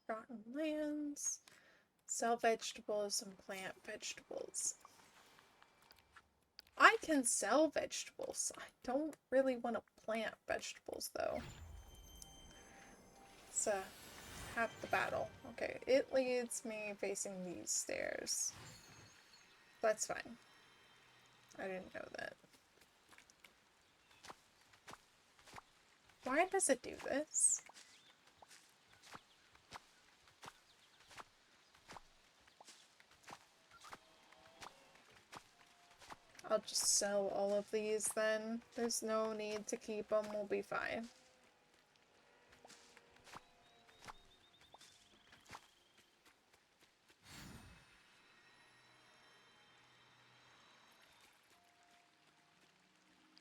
Rotten lands. Sell vegetables and plant vegetables. I can sell vegetables. I don't really want to plant vegetables, though. Let's have the battle. Okay, it leads me facing these stairs. That's fine. I didn't know that. Why does it do this? I'll just sell all of these then. There's no need to keep them. We'll be fine.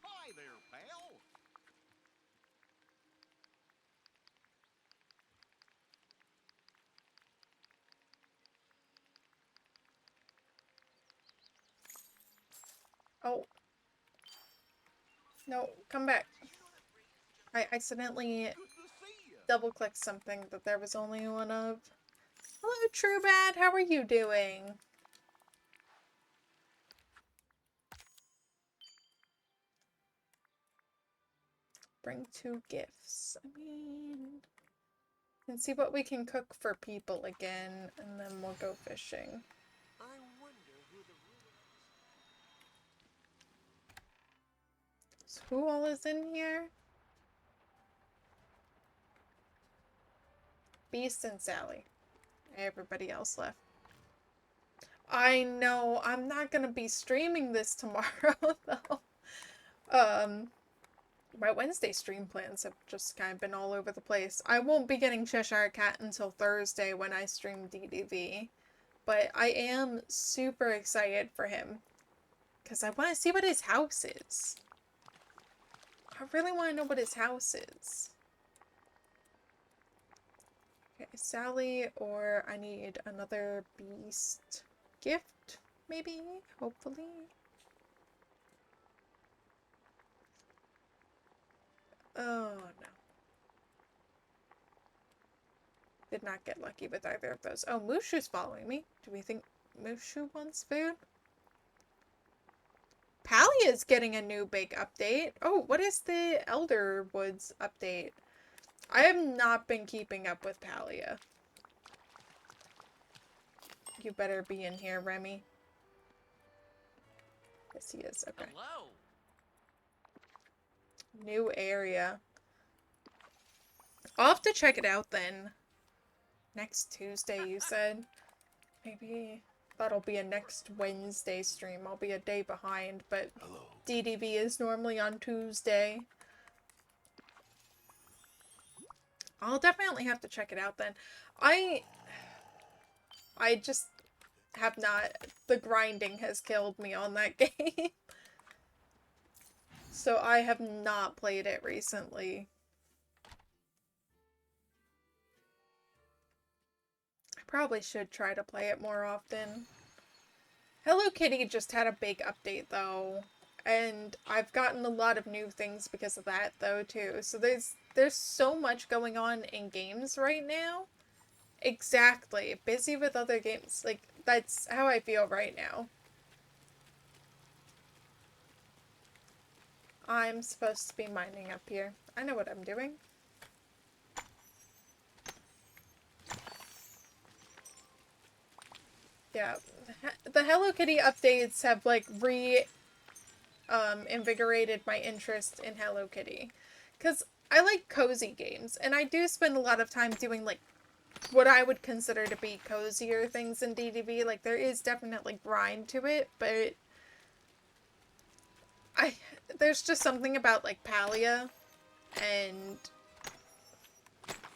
Hi there, pal. Oh. No, come back. I accidentally Good to see you. double-clicked something that there was only one of. Hello, Truebad. How are you doing? Bring 2 gifts. I mean, and see what we can cook for people again, and then we'll go fishing. I wonder who the So who all is in here? Beast and Sally. Everybody else left. I know, I'm not gonna be streaming this tomorrow, though. My Wednesday stream plans have just kind of been all over the place. I won't be getting Cheshire Cat until Thursday when I stream DDV. But I am super excited for him. Because I want to see what his house is. I really want to know what his house is. Okay, Sally, or I need another beast gift, maybe? Hopefully. Oh, no. Did not get lucky with either of those. Oh, Mushu's following me. Do we think Mushu wants food? Palia's getting a new big update. Oh, what is the Elder Woods update? I have not been keeping up with Palia. You better be in here, Remy. Yes, he is. Okay. Hello. New area. I'll have to check it out then. Next Tuesday, you said? Maybe that'll be a next Wednesday stream. I'll be a day behind, but Hello. DDV is normally on Tuesday. I'll definitely have to check it out then. I just have not... The grinding has killed me on that game. So I have not played it recently. I probably should try to play it more often. Hello Kitty just had a big update though. And I've gotten a lot of new things because of that though too. So there's so much going on in games right now. Exactly. Busy with other games. Like, that's how I feel right now. I'm supposed to be mining up here. I know what I'm doing. Yeah. The Hello Kitty updates have, like, invigorated my interest in Hello Kitty. Because I like cozy games, and I do spend a lot of time doing, like, what I would consider to be cozier things in DDV. Like, there is definitely grind to it, but there's just something about, like, Palia, and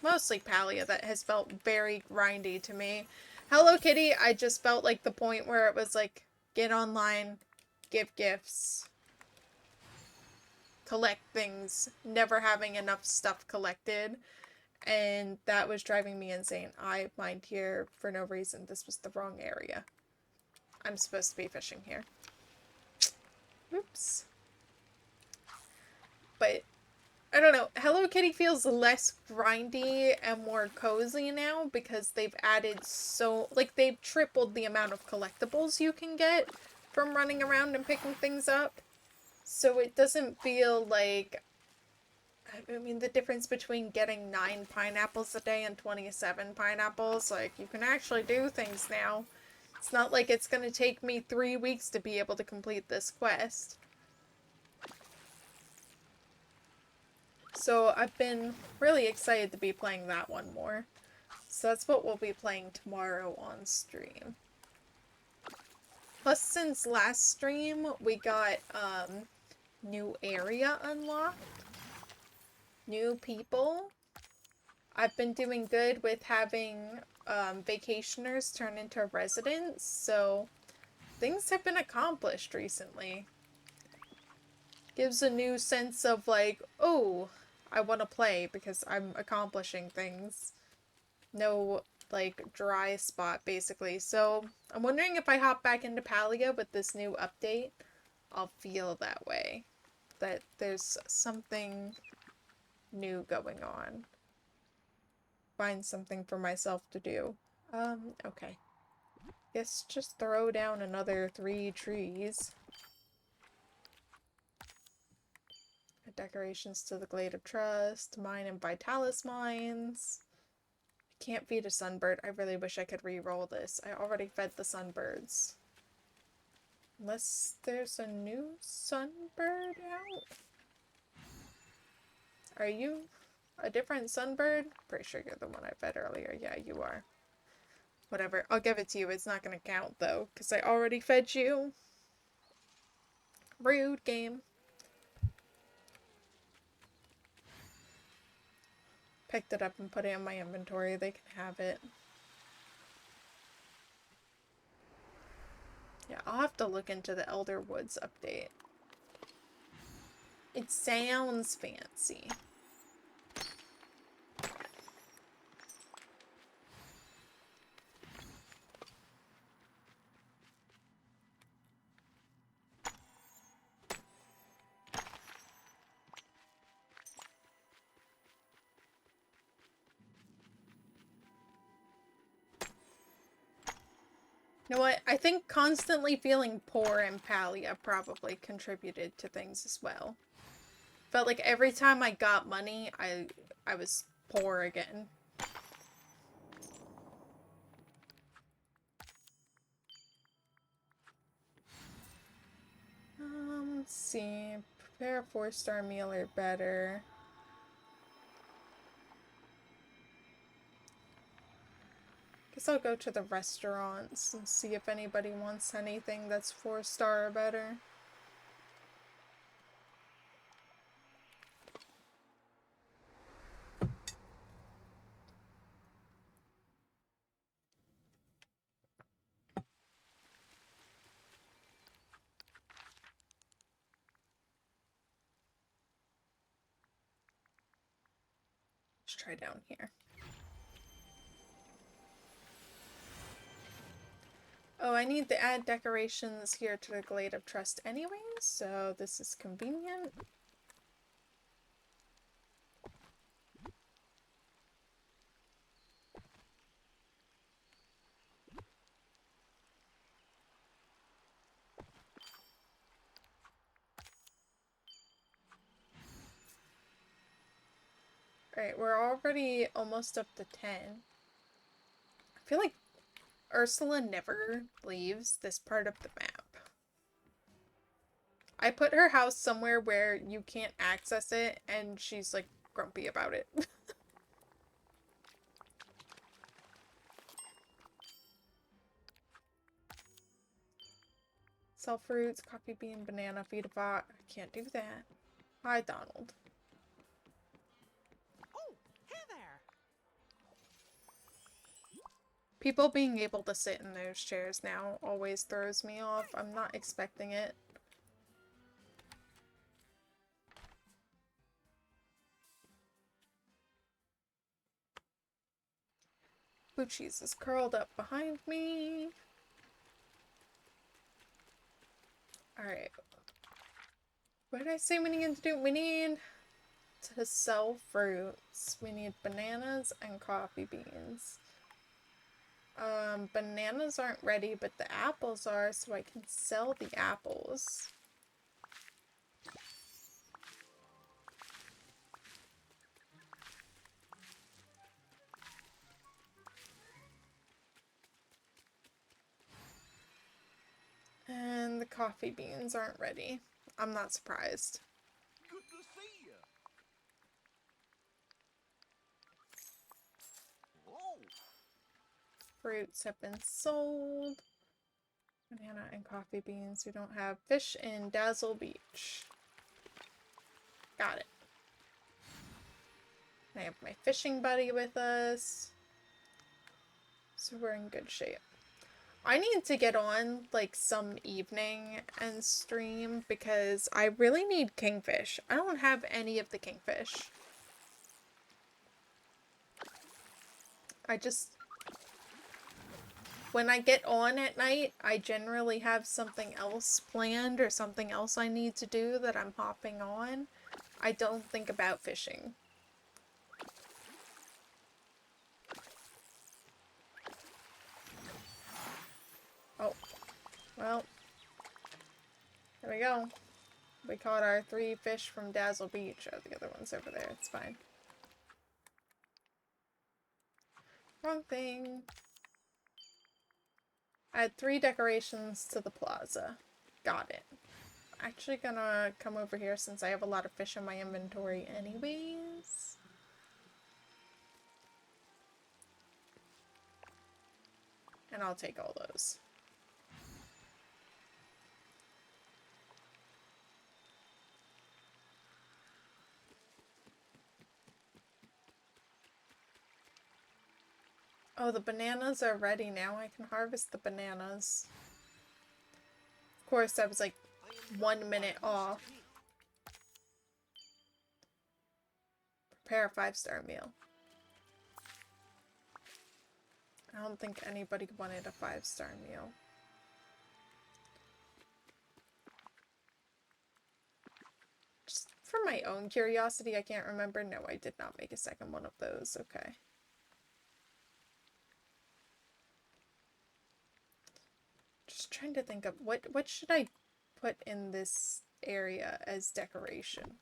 mostly Palia, that has felt very grindy to me. Hello Kitty, I just felt like the point where it was like, get online, give gifts, collect things, never having enough stuff collected. And that was driving me insane. I mined here for no reason. This was the wrong area. I'm supposed to be fishing here. Oops. But, I don't know. Hello Kitty feels less grindy and more cozy now because they've added they've tripled the amount of collectibles you can get from running around and picking things up. So it doesn't feel like, I mean, the difference between getting 9 pineapples a day and 27 pineapples, like, you can actually do things now. It's not like it's gonna take me 3 weeks to be able to complete this quest. So I've been really excited to be playing that one more. So that's what we'll be playing tomorrow on stream. Plus, since last stream, we got, new area unlocked. New people. I've been doing good with having, vacationers turn into residents, so things have been accomplished recently. Gives a new sense of, like, oh, I want to play because I'm accomplishing things. No, like, dry spot, basically. So, I'm wondering if I hop back into Palia with this new update, I'll feel that way. That there's something new going on. Find something for myself to do. Okay. Guess just throw down another 3 trees. Decorations to the Glade of Trust, Mine and Vitalis mines. Can't feed a sunbird. I really wish I could re-roll this. I already fed the sunbirds. Unless there's a new sunbird out? Are you a different sunbird? Pretty sure you're the one I fed earlier. Yeah, you are. Whatever. I'll give it to you. It's not gonna count, though, because I already fed you. Rude game. Picked it up and put it in my inventory. They can have it. Yeah, I'll have to look into the Elder Woods update. It sounds fancy. You know what? I think constantly feeling poor in Palia probably contributed to things as well. Felt like every time I got money, I was poor again. Let's see. Prepare a 4-star meal or better. Guess I'll go to the restaurants and see if anybody wants anything that's 4-star or better. Let's try down here. Oh, I need to add decorations here to the Glade of Trust anyway, so this is convenient. Alright, we're already almost up to 10. I feel like Ursula never leaves this part of the map. I put her house somewhere where you can't access it, and she's, like, grumpy about it. Sell fruits, coffee bean, banana, feed a bot. I can't do that. Hi, Donald. Oh, hey there. People being able to sit in those chairs now always throws me off. I'm not expecting it. Blue cheese is curled up behind me. Alright. What did I say we need to do? We need to sell fruits. We need bananas and coffee beans. Bananas aren't ready, but the apples are, so I can sell the apples. coffee beans aren't ready. I'm not surprised. Good to see you. Oh, Fruits have been sold. Banana and coffee beans. We don't have fish in Dazzle Beach. Got it. I have my fishing buddy with us. So we're in good shape. I need to get on like some evening and stream because I really need kingfish. I don't have any of the kingfish. When I get on at night, I generally have something else planned or something else I need to do that I'm hopping on. I don't think about fishing. Oh, well, there we go. We caught our 3 fish from Dazzle Beach. Oh, the other one's over there. It's fine. Wrong thing. Add 3 decorations to the plaza. Got it. Actually gonna come over here since I have a lot of fish in my inventory anyways. And I'll take all those. Oh, the bananas are ready now. I can harvest the bananas. Of course, I was like 1 minute off. Prepare a 5-star meal. I don't think anybody wanted a 5-star meal. Just for my own curiosity, I can't remember. No, I did not make a second one of those. Okay. Just trying to think of what should I put in this area as decoration?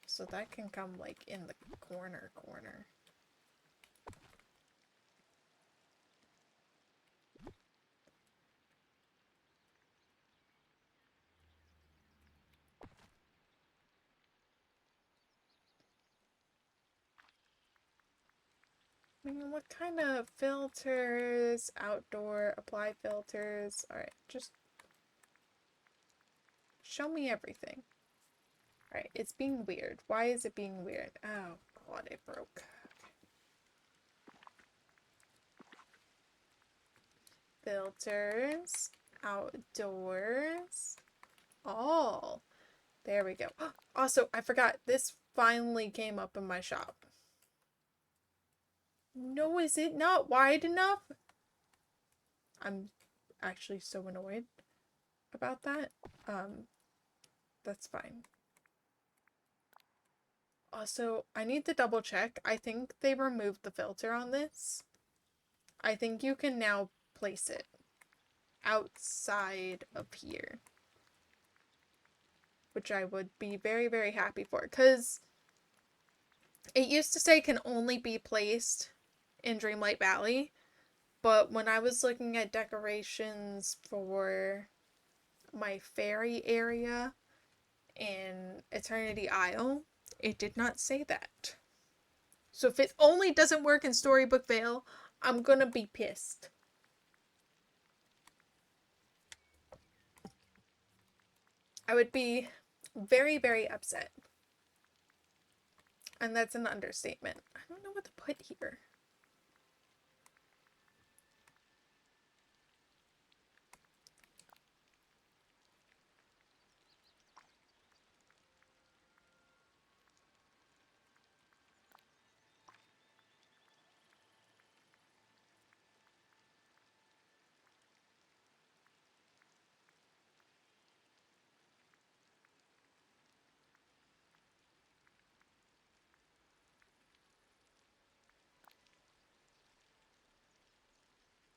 So that can come like in the corner. What kind of filters? Outdoor, apply filters. Alright, just show me everything. Alright, it's being weird. Why is it being weird? Oh god, it broke. Filters, outdoors, all. There we go. Also, I forgot, this finally came up in my shop. No, is it not wide enough? I'm actually so annoyed about that. That's fine. Also, I need to double check. I think they removed the filter on this. I think you can now place it outside of here. Which I would be very, very happy for. Because it used to say can only be placed in Dreamlight Valley. But when I was looking at decorations for my ferry area in Eternity Isle, it did not say that. So if it only doesn't work in Storybook Vale, I'm gonna be pissed. I would be very, very upset. And that's an understatement. I don't know what to put here.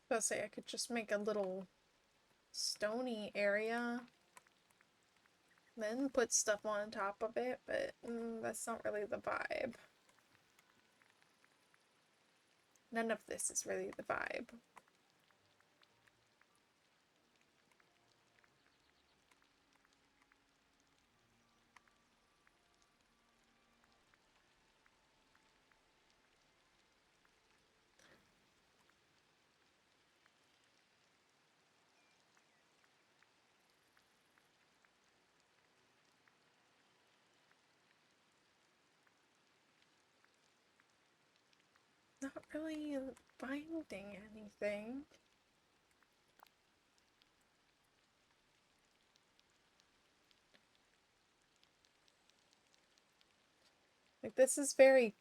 I was gonna say I could just make a little stony area, then put stuff on top of it, but that's not really the vibe. None of this is really the vibe. not really finding anything. Like, this is very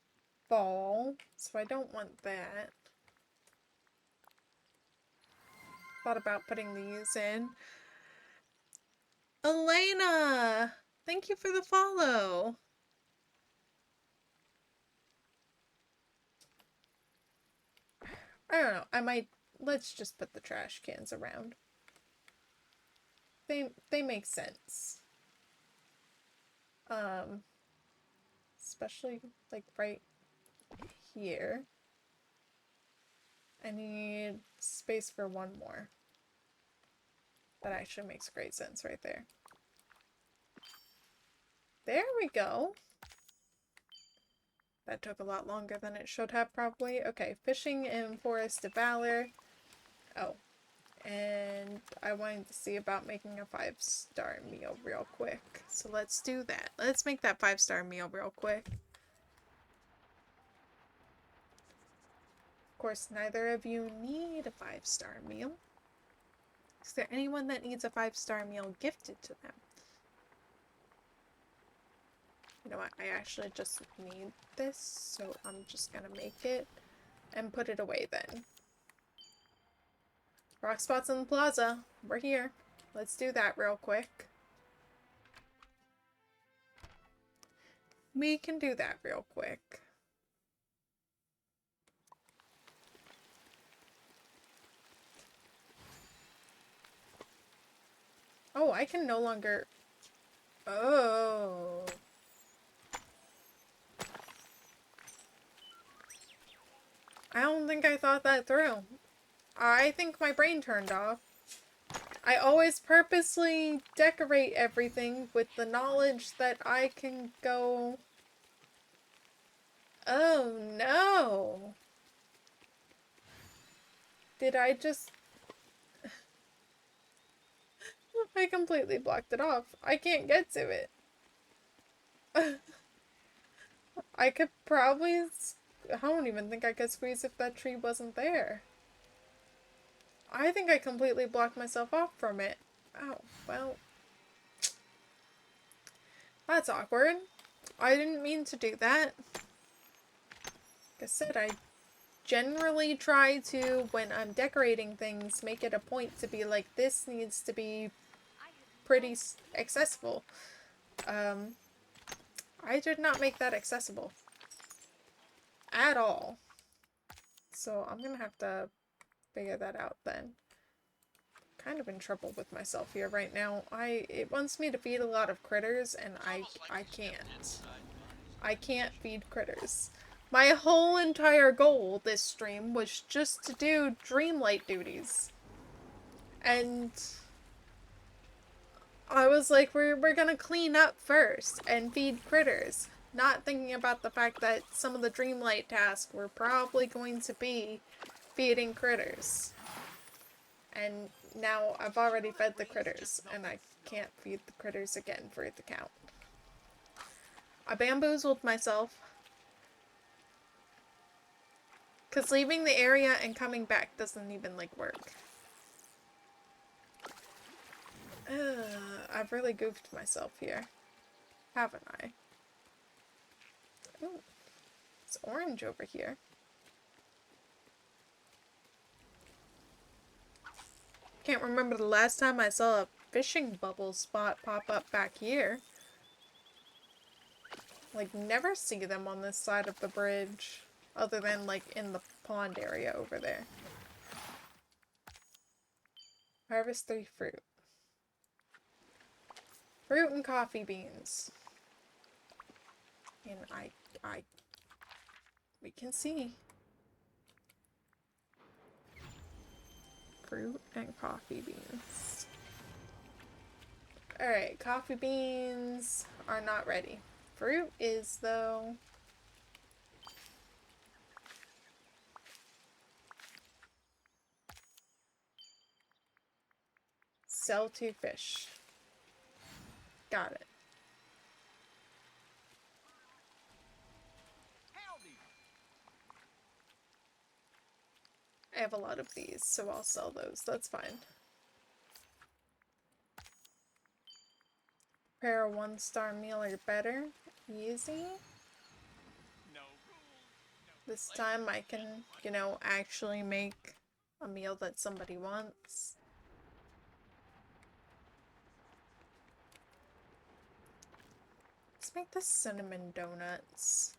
fall, so I don't want that. Thought about putting these in. Elena! Thank you for the follow! I don't know, I might... Let's just put the trash cans around. They make sense. Especially, like, right here. I need space for one more. That actually makes great sense right there. There we go. That took a lot longer than it should have, probably. Okay, fishing in Forest of Valor. Oh. And I wanted to see about making a 5-star meal real quick. So let's do that. Let's make that 5-star meal real quick. Of course, neither of you need a 5-star meal. Is there anyone that needs a 5-star meal gifted to them? You know what? I actually just need this, so I'm just gonna make it and put it away then. Rock spots in the plaza. We're here. Let's do that real quick. We can do that real quick. Oh, I can no longer... Oh. I don't think I thought that through. I think my brain turned off. I always purposely decorate everything with the knowledge that I can go... Oh no! Did I just... I completely blocked it off. I can't get to it. I could probably... I don't even think I could squeeze if that tree wasn't there. I think I completely blocked myself off from it. Oh, well. That's awkward. I didn't mean to do that. Like I said, I generally try to, when I'm decorating things, make it a point to be like, this needs to be pretty accessible. I did not make that accessible. At all. So I'm gonna have to figure that out then. Kind of in trouble with myself here right now. It wants me to feed a lot of critters, and I can't. I can't feed critters. My whole entire goal this stream was just to do Dreamlight duties. And I was like, we're gonna clean up first and feed critters. Not thinking about the fact that some of the Dreamlight tasks were probably going to be feeding critters. And now I've already fed the critters, and I can't feed the critters again for it to count. I bamboozled myself. Because leaving the area and coming back doesn't even, like, work. I've really goofed myself here. Haven't I? Ooh, it's orange over here. Can't remember the last time I saw a fishing bubble spot pop up back here. Like, never see them on this side of the bridge. Other than, like, in the pond area over there. Harvest 3 fruit. Fruit and coffee beans. And we can see. Fruit and coffee beans. Alright, coffee beans are not ready. Fruit is, though. Sell to fish. Got it. Howdy. I have a lot of these, so I'll sell those. That's fine. Prepare a 1-star meal or better. Easy. This time I can, you know, actually make a meal that somebody wants. Let's make the cinnamon donuts.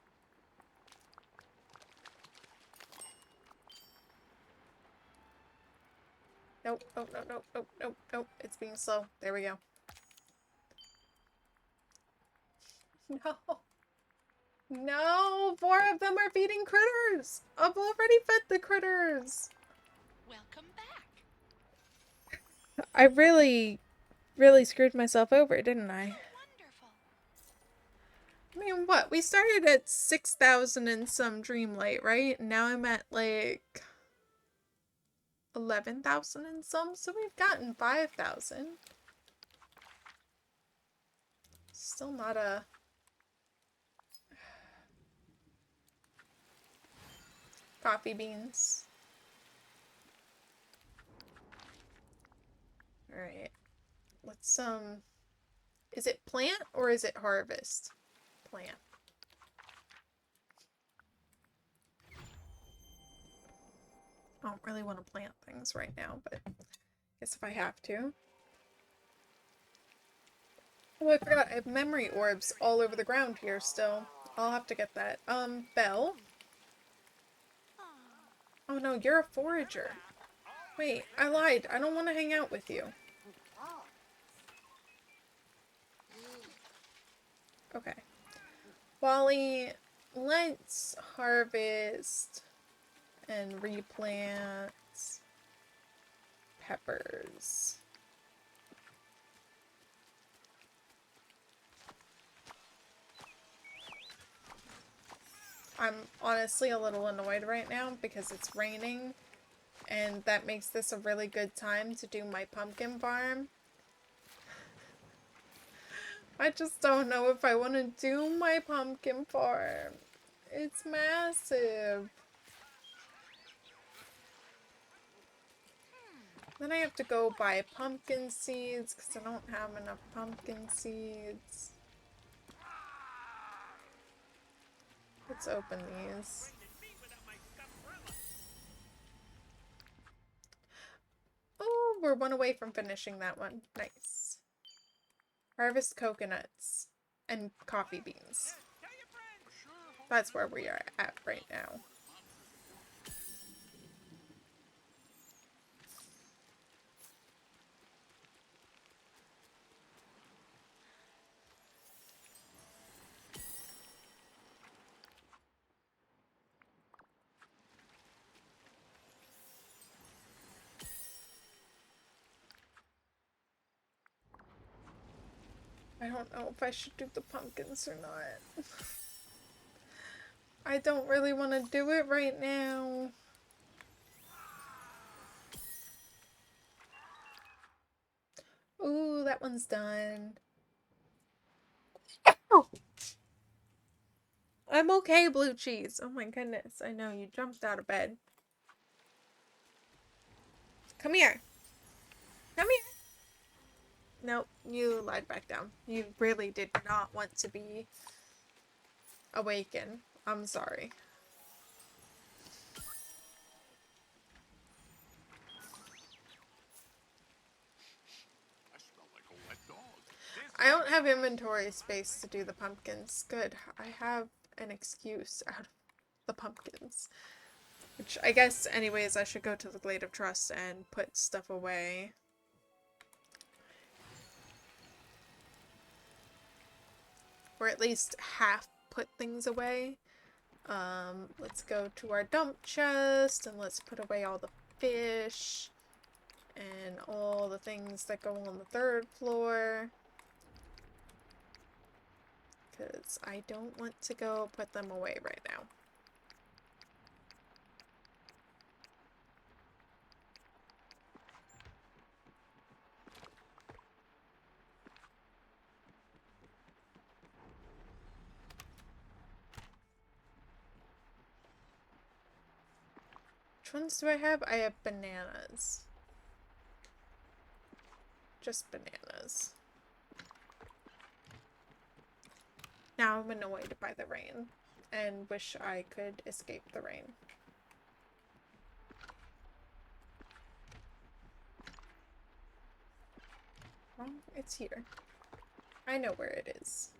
Nope, nope, nope, nope, nope, nope, nope. It's being slow. There we go. No. No! 4 of them are feeding critters! I've already fed the critters! Welcome back. I really screwed myself over, didn't I? Wonderful. I mean, what? We started at 6,000 and some Dreamlight, right? Now I'm at like 11,000 and some, so we've gotten 5,000. Still not a... Coffee beans. Alright. Let's, is it plant or is it harvest? Plant. I don't really want to plant things right now, but I guess if I have to. Oh, I forgot. I have memory orbs all over the ground here still. I'll have to get that. Belle? Oh no, you're a forager. Wait, I lied. I don't want to hang out with you. Okay. Wally, let's harvest and replant peppers. I'm honestly a little annoyed right now because it's raining and that makes this a really good time to do my pumpkin farm. I just don't know if I want to do my pumpkin farm. It's massive. Then I have to go buy pumpkin seeds because I don't have enough pumpkin seeds. Let's open these. Oh, we're 1 away from finishing that one. Nice. Harvest coconuts and coffee beans. That's where we are at right now. I don't know if I should do the pumpkins or not. I don't really want to do it right now. Ooh, that one's done. Oh. I'm okay, blue cheese. Oh my goodness. I know, you jumped out of bed. Come here. Come here. Nope, you lied back down. You really did not want to be awakened. I'm sorry. I smell like a wet dog. I don't have inventory space to do the pumpkins. Good. I have an excuse out of the pumpkins. Which I guess, anyways, I should go to the Glade of Trust and put stuff away. Or at least half put things away. Let's go to our dump chest and let's put away all the fish and all the things that go on the 3rd floor. Because I don't want to go put them away right now. Which ones do I have? I have bananas. Just bananas. Now I'm annoyed by the rain and wish I could escape the rain. Well, it's here. I know where it is.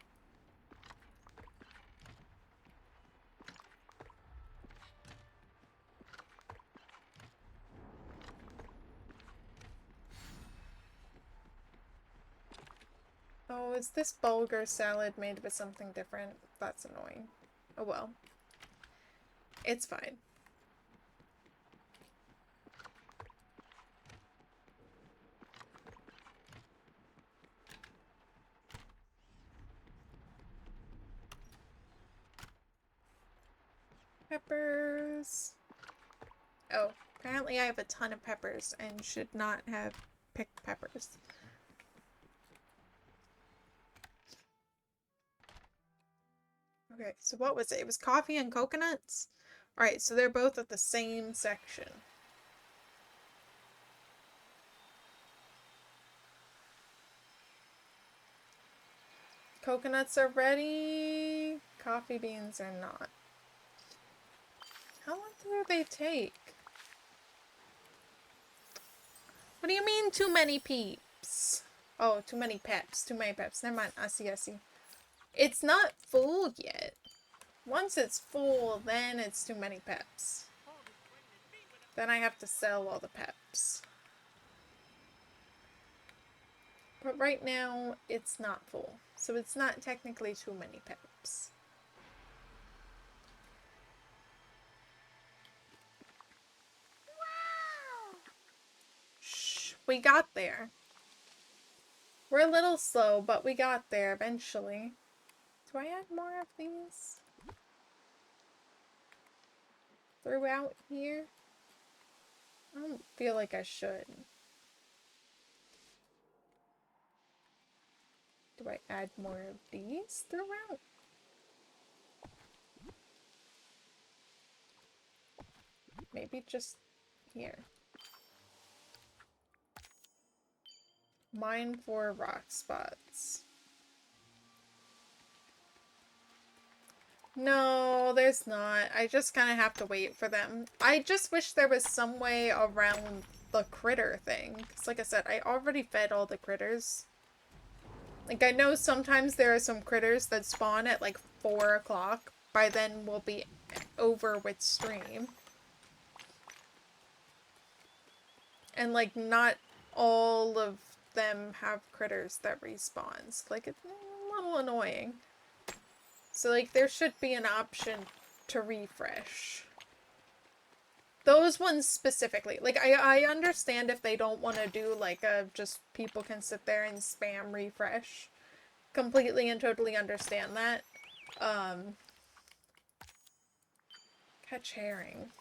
Oh, is this bulgur salad made with something different? That's annoying. Oh well. It's fine. Peppers. Oh, apparently I have a ton of peppers and should not have picked peppers. Okay, so what was it? It was coffee and coconuts? Alright, so they're both at the same section. Coconuts are ready. Coffee beans are not. How long do they take? What do you mean too many peeps? Oh, too many peps. Too many peps. Never mind. I see, I see. It's not full yet. Once it's full, then it's too many peps. Then I have to sell all the peps. But right now, it's not full. So it's not technically too many peps. Wow! Shh, we got there. We're a little slow, but we got there eventually. Do I add more of these? Throughout here? I don't feel like I should. Do I add more of these throughout? Maybe just here. Mine for rock spots. No, there's not. I just kind of have to wait for them. I just wish there was some way around the critter thing. Because like I said, I already fed all the critters. Like, I know sometimes there are some critters that spawn at like 4 o'clock. By then we'll be over with stream. And like, not all of them have critters that respawns. Like, it's a little annoying. So, like, there should be an option to refresh. Those ones specifically. Like, I understand if they don't want to do, like, just people can sit there and spam refresh. Completely and totally understand that. Catch herring.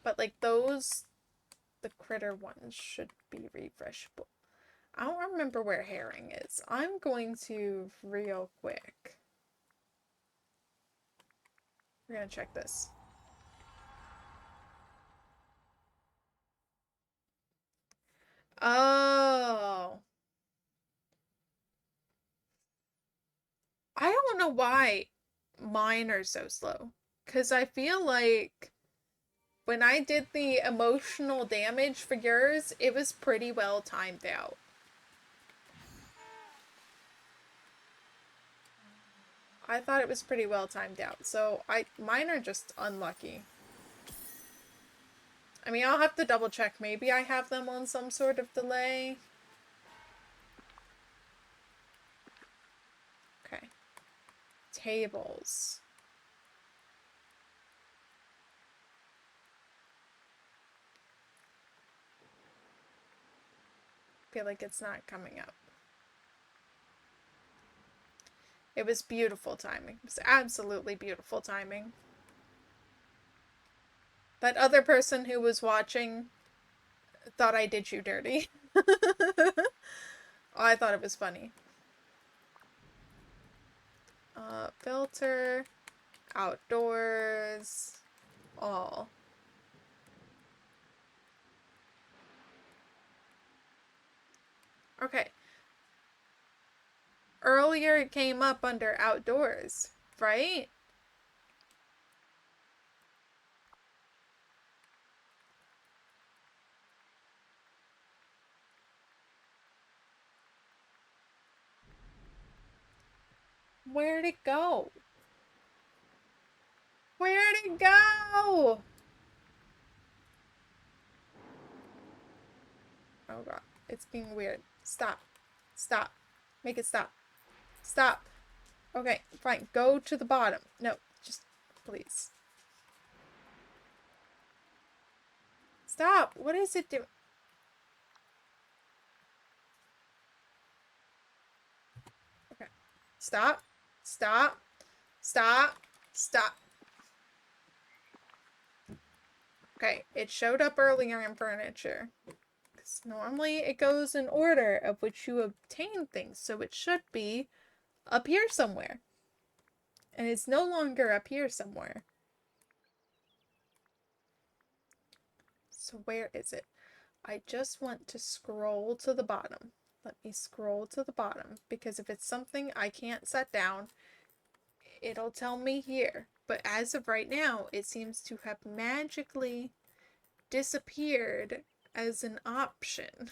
But, like, those, the critter ones should be refreshable. I don't remember where herring is. I'm going to real quick. We're gonna check this. Oh. I don't know why mine are so slow. Because I feel like when I did the emotional damage for yours, it was pretty well timed out. I thought it was pretty well timed out. So mine are just unlucky. I mean, I'll have to double check. Maybe I have them on some sort of delay. Okay. Tables. Feel like it's not coming up. It was beautiful timing. It was absolutely beautiful timing. That other person who was watching thought I did you dirty. Oh, I thought it was funny. Filter. outdoors, all. Okay. Earlier it came up under outdoors, right? Where'd it go? Where'd it go? Oh god, it's being weird. Stop. Stop. Make it stop. Stop. Okay, fine. Go to the bottom. No, just please. Stop. What is it doing? Okay. Stop. Stop. Stop. Stop. Okay, it showed up earlier in furniture. Because normally it goes in order of which you obtain things, so it should be up here somewhere. And it's no longer up here somewhere. So where is it? I just want to scroll to the bottom. Let me scroll to the bottom, because if it's something I can't set down, it'll tell me here. But as of right now, it seems to have magically disappeared as an option.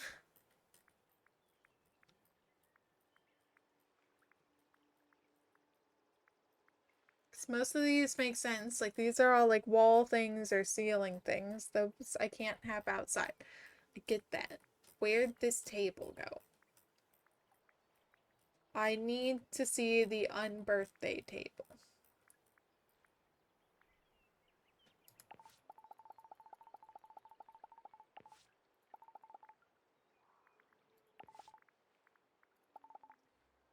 Most of these make sense. Like, these are all like wall things or ceiling things. Those I can't have outside. I get that. Where'd this table go? I need to see the unbirthday table.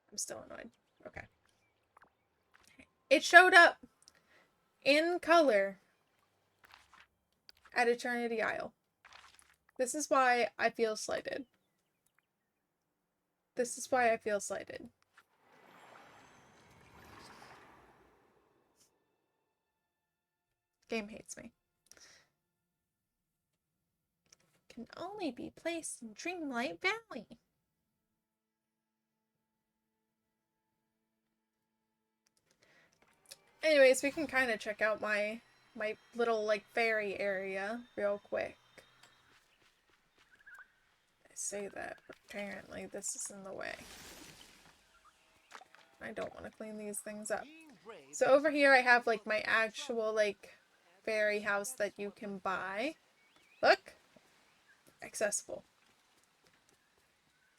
I'm still annoyed. Okay. It showed up in color at Eternity Isle. This is why I feel slighted. This is why I feel slighted. Game hates me. Can only be placed in Dreamlight Valley. Anyways, we can kind of check out my little like fairy area real quick. I say that, but apparently this is in the way. I don't want to clean these things up. So over here I have like my actual like fairy house that you can buy. Look! Accessible.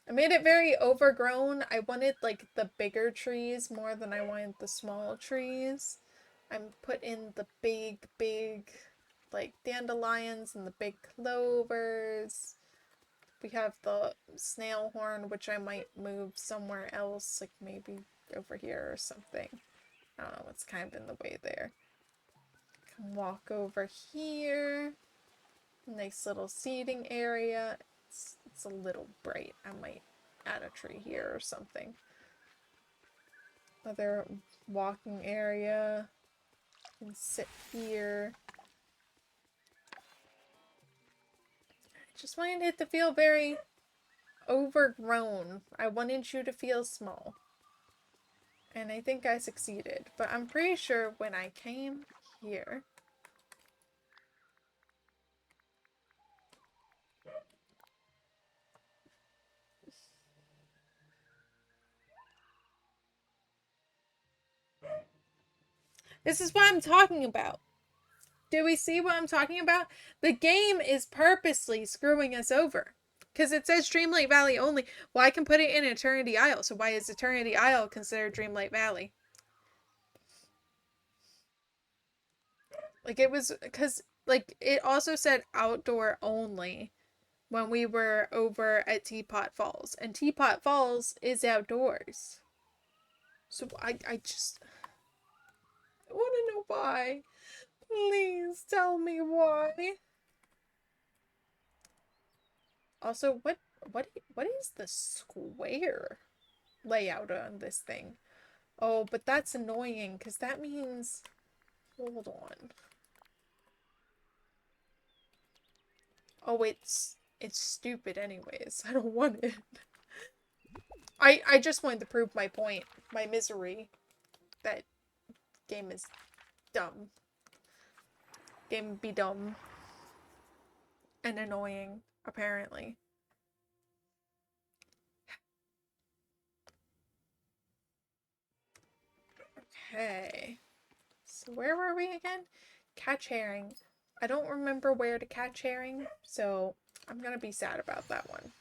I made it very overgrown. I wanted like the bigger trees more than I wanted the small trees. I'm put in the big like dandelions and the big clovers. We have the snail horn, which I might move somewhere else, like maybe over here or something. I don't know what's kind of in the way there. Can walk over here. Nice little seating area. It's a little bright. I might add a tree here or something. Another walking area. You can sit here. I just wanted it to feel very overgrown. I wanted you to feel small. And I think I succeeded. But I'm pretty sure when I came here... This is what I'm talking about. Do we see what I'm talking about? The game is purposely screwing us over. Because it says Dreamlight Valley only. Well, I can put it in Eternity Isle. So why is Eternity Isle considered Dreamlight Valley? Like, it was... Because, like, it also said outdoor only when we were over at Teapot Falls. And Teapot Falls is outdoors. So I just... I want to know why. Please tell me why. Also, what is the square layout on this thing? Oh, but that's annoying because that means Hold on. Oh, it's stupid anyways. I don't want it. I just wanted to prove my point. My misery. That game is dumb. Game be dumb. And annoying, apparently. Okay. So where were we again? Catch herring. I don't remember where to catch herring, so I'm gonna be sad about that one.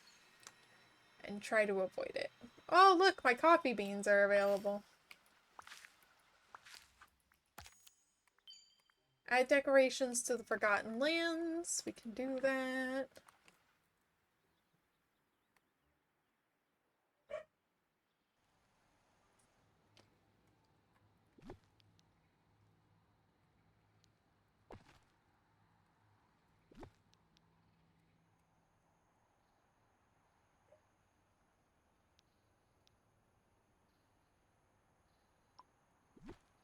And try to avoid it. Oh, look, my coffee beans are available. Add decorations to the Forgotten Lands. We can do that.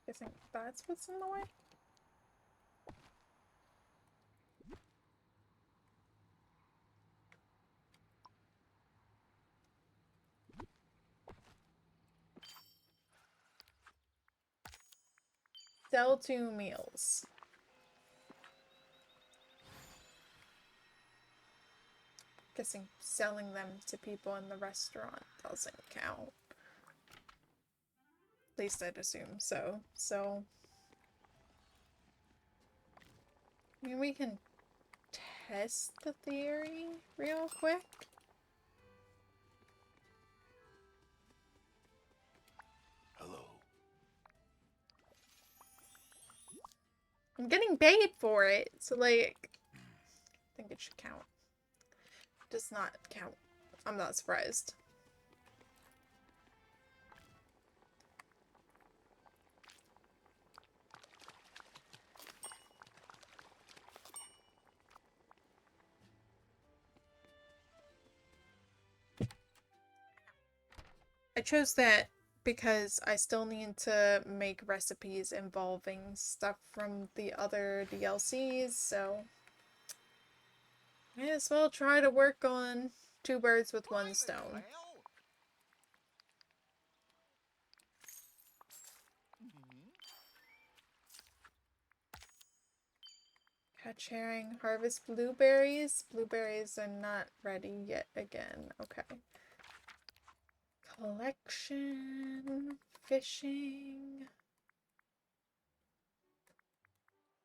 Guessing that's what's in the way? Sell 2 meals. Guessing selling them to people in the restaurant doesn't count. At least I'd assume so. So, I mean, we can test the theory real quick. Hello. I'm getting paid for it, so like, I think it should count. It does not count. I'm not surprised. I chose that because I still need to make recipes involving stuff from the other DLCs, so may as well try to work on 2 birds with 1 stone. Catch herring, harvest blueberries. Blueberries are not ready yet again. Okay. Collection, fishing,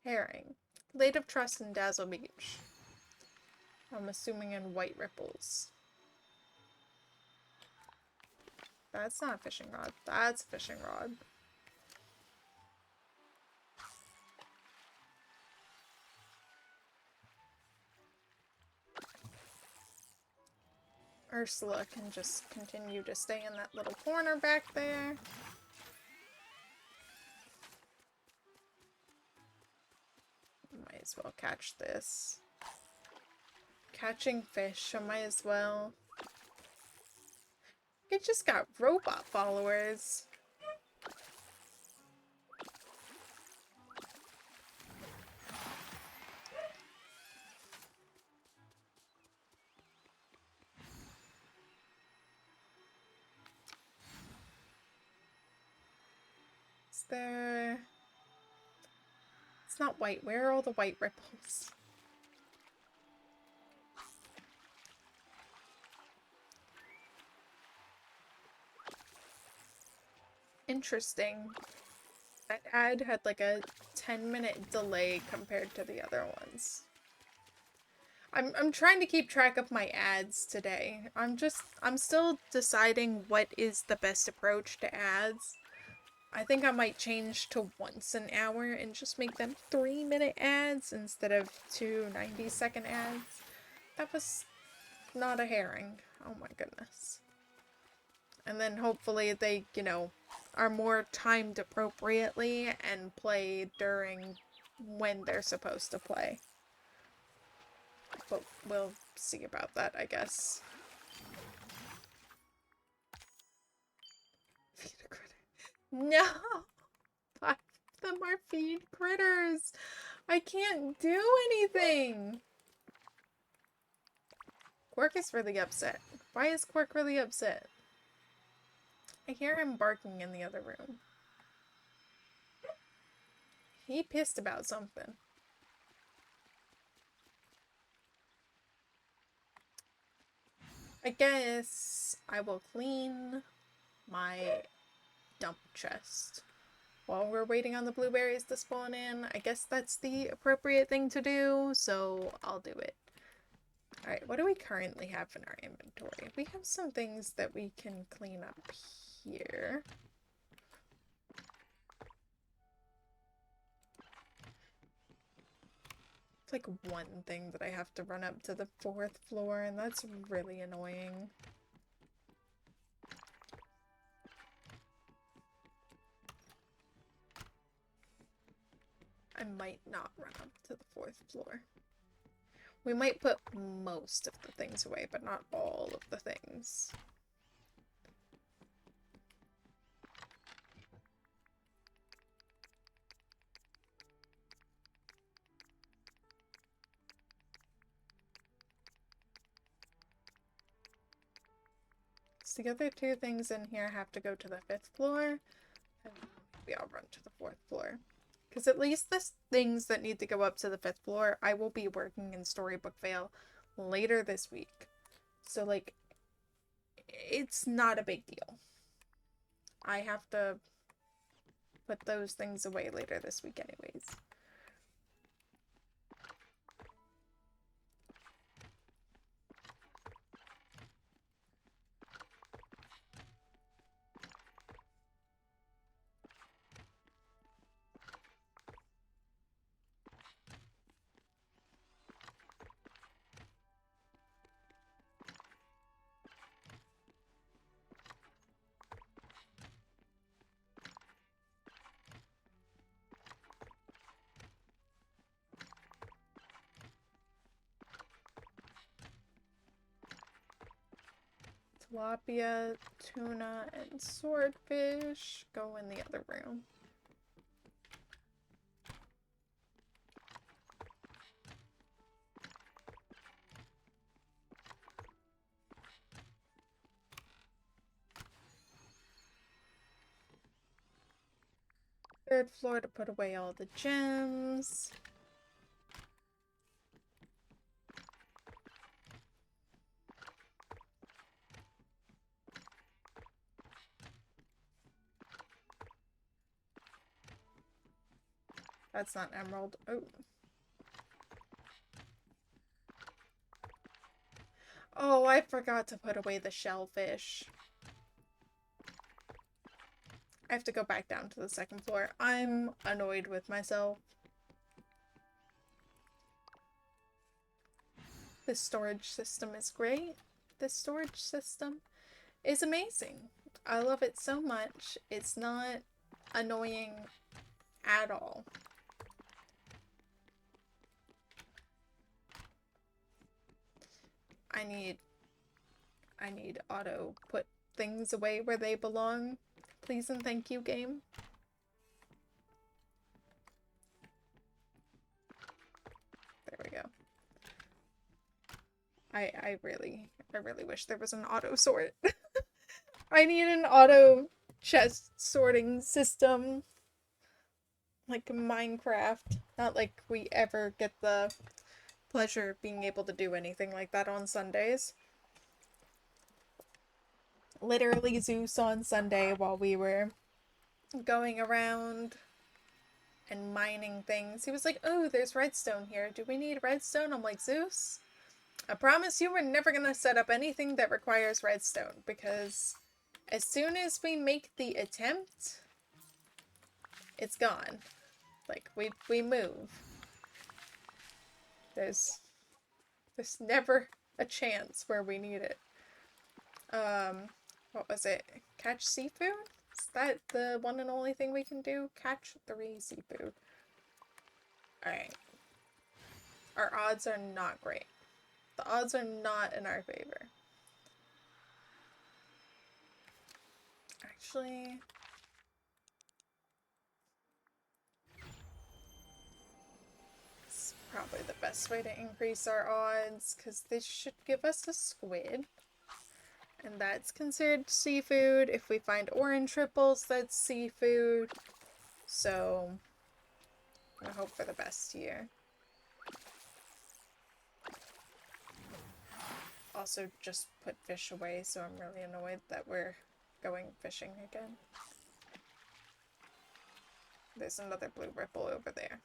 herring. Lake of Trust and Dazzle Beach. I'm assuming in White Ripples. That's not a fishing rod. That's a fishing rod. Ursula can just continue to stay in that little corner back there. Might as well catch this. Catching fish, I might as well. It just got robot followers. Is there... It's not white. Where are all the white ripples? Interesting. That ad had like a 10-minute delay compared to the other ones. I'm trying to keep track of my ads today. I'm still deciding what is the best approach to ads. I think I might change to once an hour and just make them 3-minute ads instead of 2 90-second ads. That was not a herring. Oh my goodness. And then hopefully they, you know, are more timed appropriately and play during when they're supposed to play. But we'll see about that, I guess. Feed a critter. No! 5 of them are feed critters. I can't do anything. Quark is really upset. Why is Quark really upset? I hear him barking in the other room. He pissed about something. I guess I will clean my dump chest while we're waiting on the blueberries to spawn in. I guess that's the appropriate thing to do, so I'll do it. Alright, what do we currently have in our inventory? We have some things that we can clean up here. It's like one thing that I have to run up to the 4th floor, and that's really annoying. I might not run up to the 4th floor. We might put most of the things away, but not all of the things. So the other 2 things in here have to go to the 5th floor, and maybe I'll run to the 4th floor. Because at least the things that need to go up to the 5th floor, I will be working in Storybook Vale later this week. So, like, it's not a big deal. I have to put those things away later this week anyways. Tilapia, tuna, and swordfish go in the other room. Third floor to put away all the gems. That's not emerald. Oh. Oh, I forgot to put away the shellfish. I have to go back down to the 2nd floor. I'm annoyed with myself. This storage system is great. This storage system is amazing. I love it so much. It's not annoying at all. I need auto put things away where they belong. Please and thank you, game. There we go. I really wish there was an auto sort. I need an auto chest sorting system. Like Minecraft. Not like we ever get the pleasure of being able to do anything like that on Sundays. Literally Zeus on Sunday while we were going around and mining things. He was like, oh, there's redstone here. Do we need redstone? I'm like, Zeus, I promise you we're never gonna set up anything that requires redstone, because as soon as we make the attempt, it's gone. Like, we move. There's never a chance where we need it. What was it? Catch seafood? Is that the one and only thing we can do? Catch 3 seafood. Alright. Our odds are not great. The odds are not in our favor. Actually... best way to increase our odds, because they should give us a squid. And that's considered seafood. If we find orange ripples, that's seafood. So, I hope for the best here. Also, just put fish away, so I'm really annoyed that we're going fishing again. There's another blue ripple over there.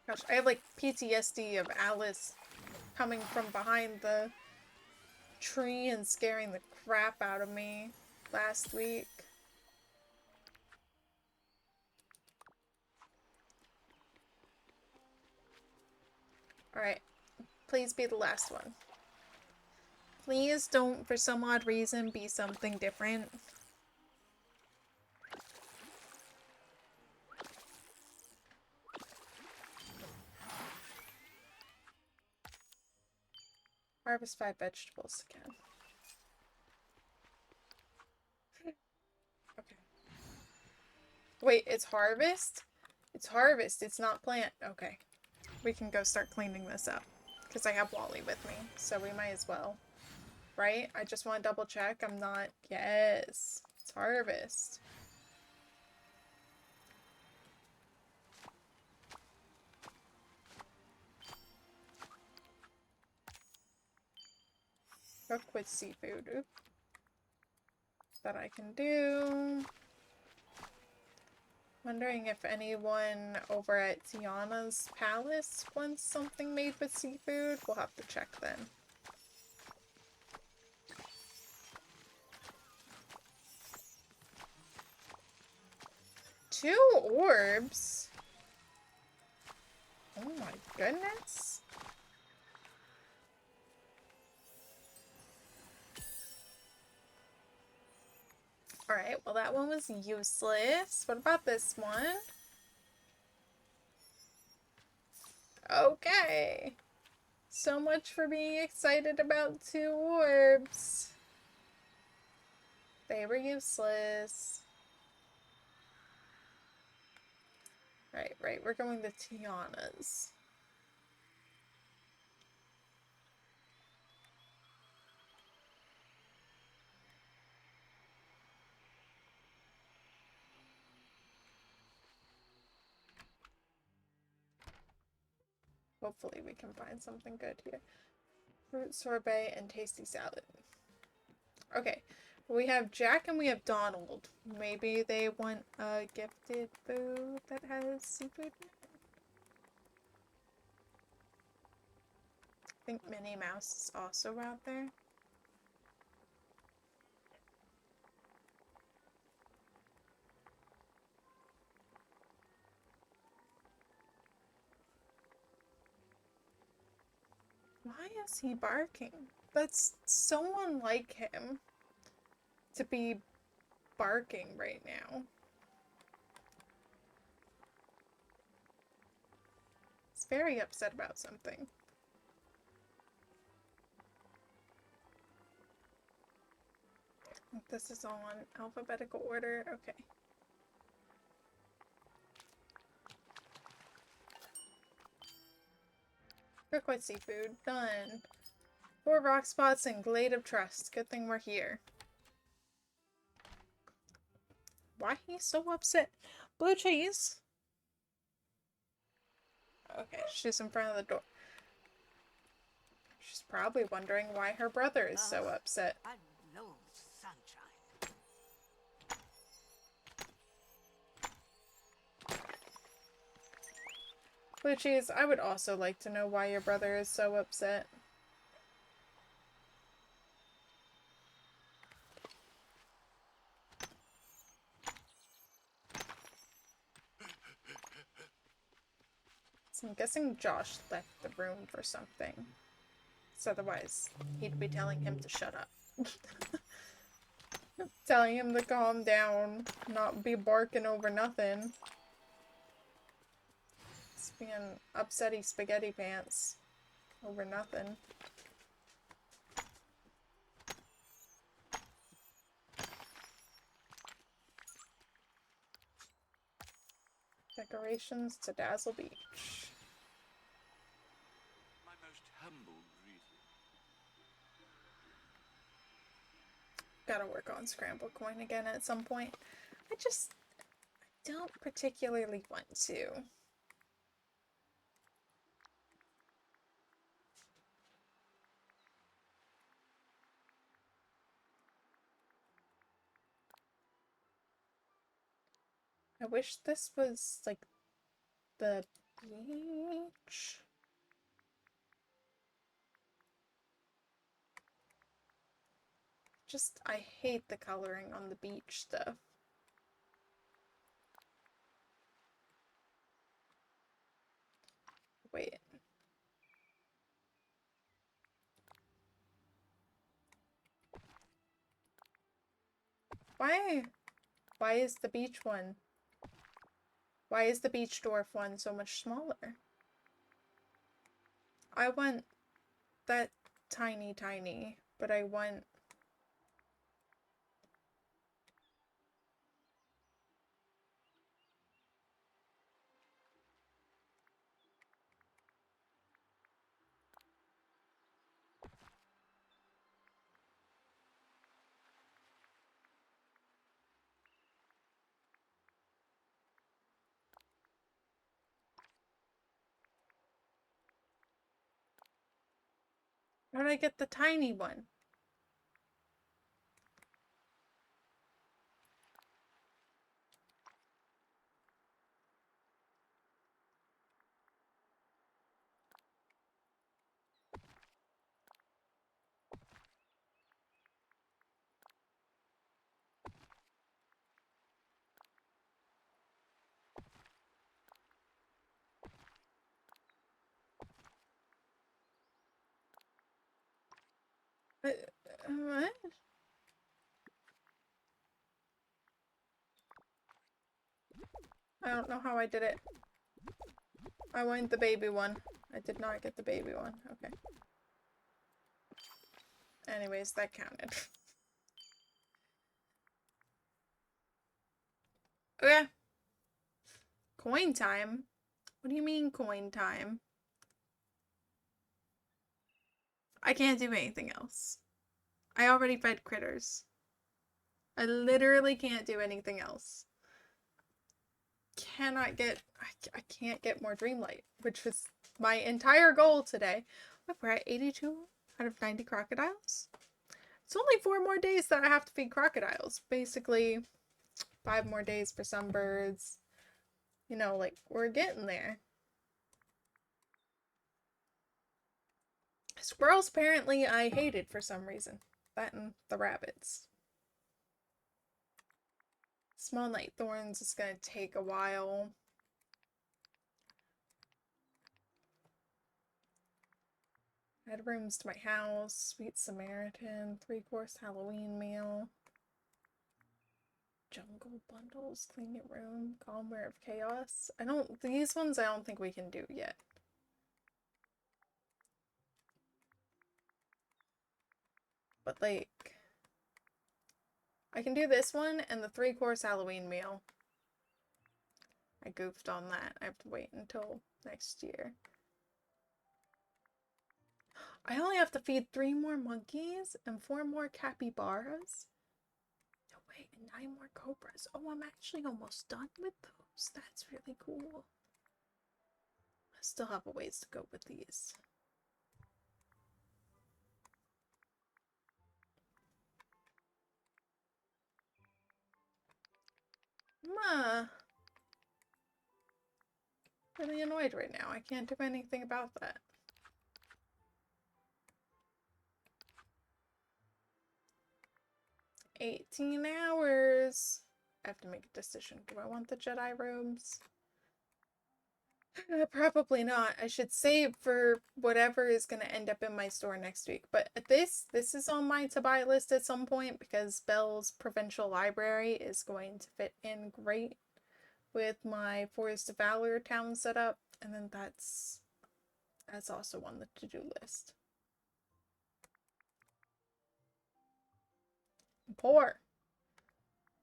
Gosh, I have like PTSD of Alice coming from behind the tree and scaring the crap out of me last week. Alright, please be the last one. Please don't, for some odd reason, be something different. Harvest 5 vegetables again. Okay. Wait, it's harvest? It's harvest, it's not plant. Okay. We can go start cleaning this up. Because I have Wally with me, so we might as well. Right? I just want to double check. I'm not... Yes. It's harvest. Cook with seafood. Oop. That I can do. Wondering if anyone over at Tiana's Palace wants something made with seafood. We'll have to check then. Two orbs? Oh my goodness. Alright, well that one was useless. What about this one? Okay. So much for being excited about two orbs. They were useless. Right, we're going to Tiana's. Hopefully we can find something good here. Fruit sorbet and tasty salad. Okay, we have Jack and we have Donald. Maybe they want a gifted food that has seafood in it? I think Minnie Mouse is also out there. Why is he barking? That's so unlike him to be barking right now. He's very upset about something. This is all in alphabetical order. Okay. Cook with seafood. Done. 4 rock spots and Glade of Trust. Good thing we're here. Why he's so upset? Blue cheese? Okay, she's in front of the door. She's probably wondering why her brother is so upset. I love sunshine. Blue cheese, I would also like to know why your brother is so upset. So I'm guessing Josh left the room for something. So otherwise, he'd be telling him to shut up. Telling him to calm down, not be barking over nothing. It's being upsetty spaghetti pants over nothing. Decorations to Dazzle Beach. My most humble greeting. Gotta work on Scramble Coin again at some point. I don't particularly want to. I wish this was like the beach. I hate the coloring on the beach stuff. Wait. Why? Why is the beach one? Why is the beach dwarf one so much smaller? I want that tiny, but I want... How did I get the tiny one? What? I don't know how I did it. I wanted the baby one. I did not get the baby one. Okay. Anyways, that counted. Okay. Coin time? What do you mean coin time? I can't do anything else. I already fed critters. I literally can't do anything else. I can't get more Dreamlight, which was my entire goal today. Look, we're at 82 out of 90 crocodiles. It's only 4 more days that I have to feed crocodiles. Basically, 5 more days for some birds. You know, like, we're getting there. Squirrels, apparently, I hated for some reason. That and the rabbits. Small night thorns is gonna take a while. Add rooms to my house. Sweet Samaritan. 3-course Halloween meal. Jungle bundles. Clean your room. Calmware of chaos. These ones I don't think we can do yet. But like, I can do this one and the 3-course Halloween meal. I goofed on that. I have to wait until next year. I only have to feed 3 more monkeys and 4 more capybaras. No, wait, and 9 more cobras. Oh, I'm actually almost done with those. That's really cool. I still have a ways to go with these. Really annoyed right now. I can't do anything about that. $18 hours. I have to make a decision. Do I want the Jedi robes? Probably not. I should save for whatever is going to end up in my store next week. But this is on my to buy list at some point because Bell's Provincial Library is going to fit in great with my Forest of Valor town setup. And then that's also on the to-do list. I'm poor.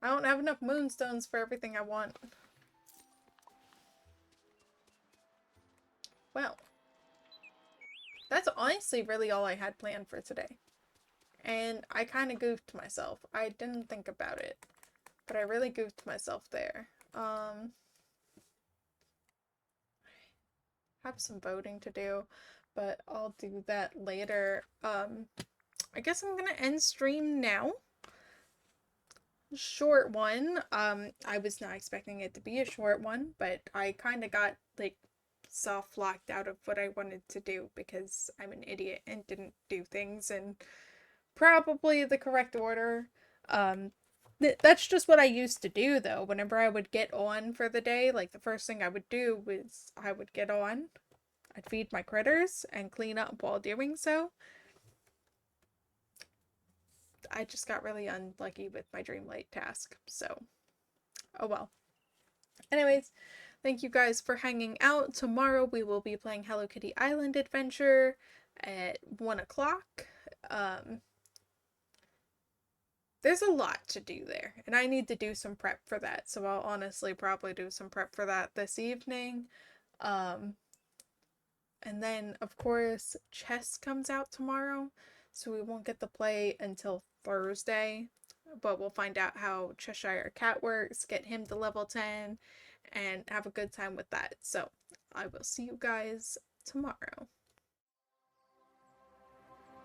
I don't have enough moonstones for everything I want. well, that's honestly really all I had planned for today. And I kind of goofed myself. I didn't think about it, but I really goofed myself there. Have some voting to do, but I'll do that later. I guess I'm gonna end stream now. Short one. I was not expecting it to be a short one, but I kind of got like soft locked out of what I wanted to do because I'm an idiot and didn't do things in probably the correct order. That's just what I used to do though. Whenever I would get on for the day, like the first thing I would do was I would get on, I'd feed my critters and clean up while doing so. I just got really unlucky with my Dreamlight task, so oh well. Anyways, thank you guys for hanging out. Tomorrow we will be playing Hello Kitty Island Adventure at 1 o'clock. There's a lot to do there, and I need to do some prep for that, so I'll honestly probably do some prep for that this evening. And then, of course, chess comes out tomorrow, so we won't get to play until Thursday, but we'll find out how Cheshire Cat works, get him to level 10, and have a good time with that. So, I will see you guys tomorrow.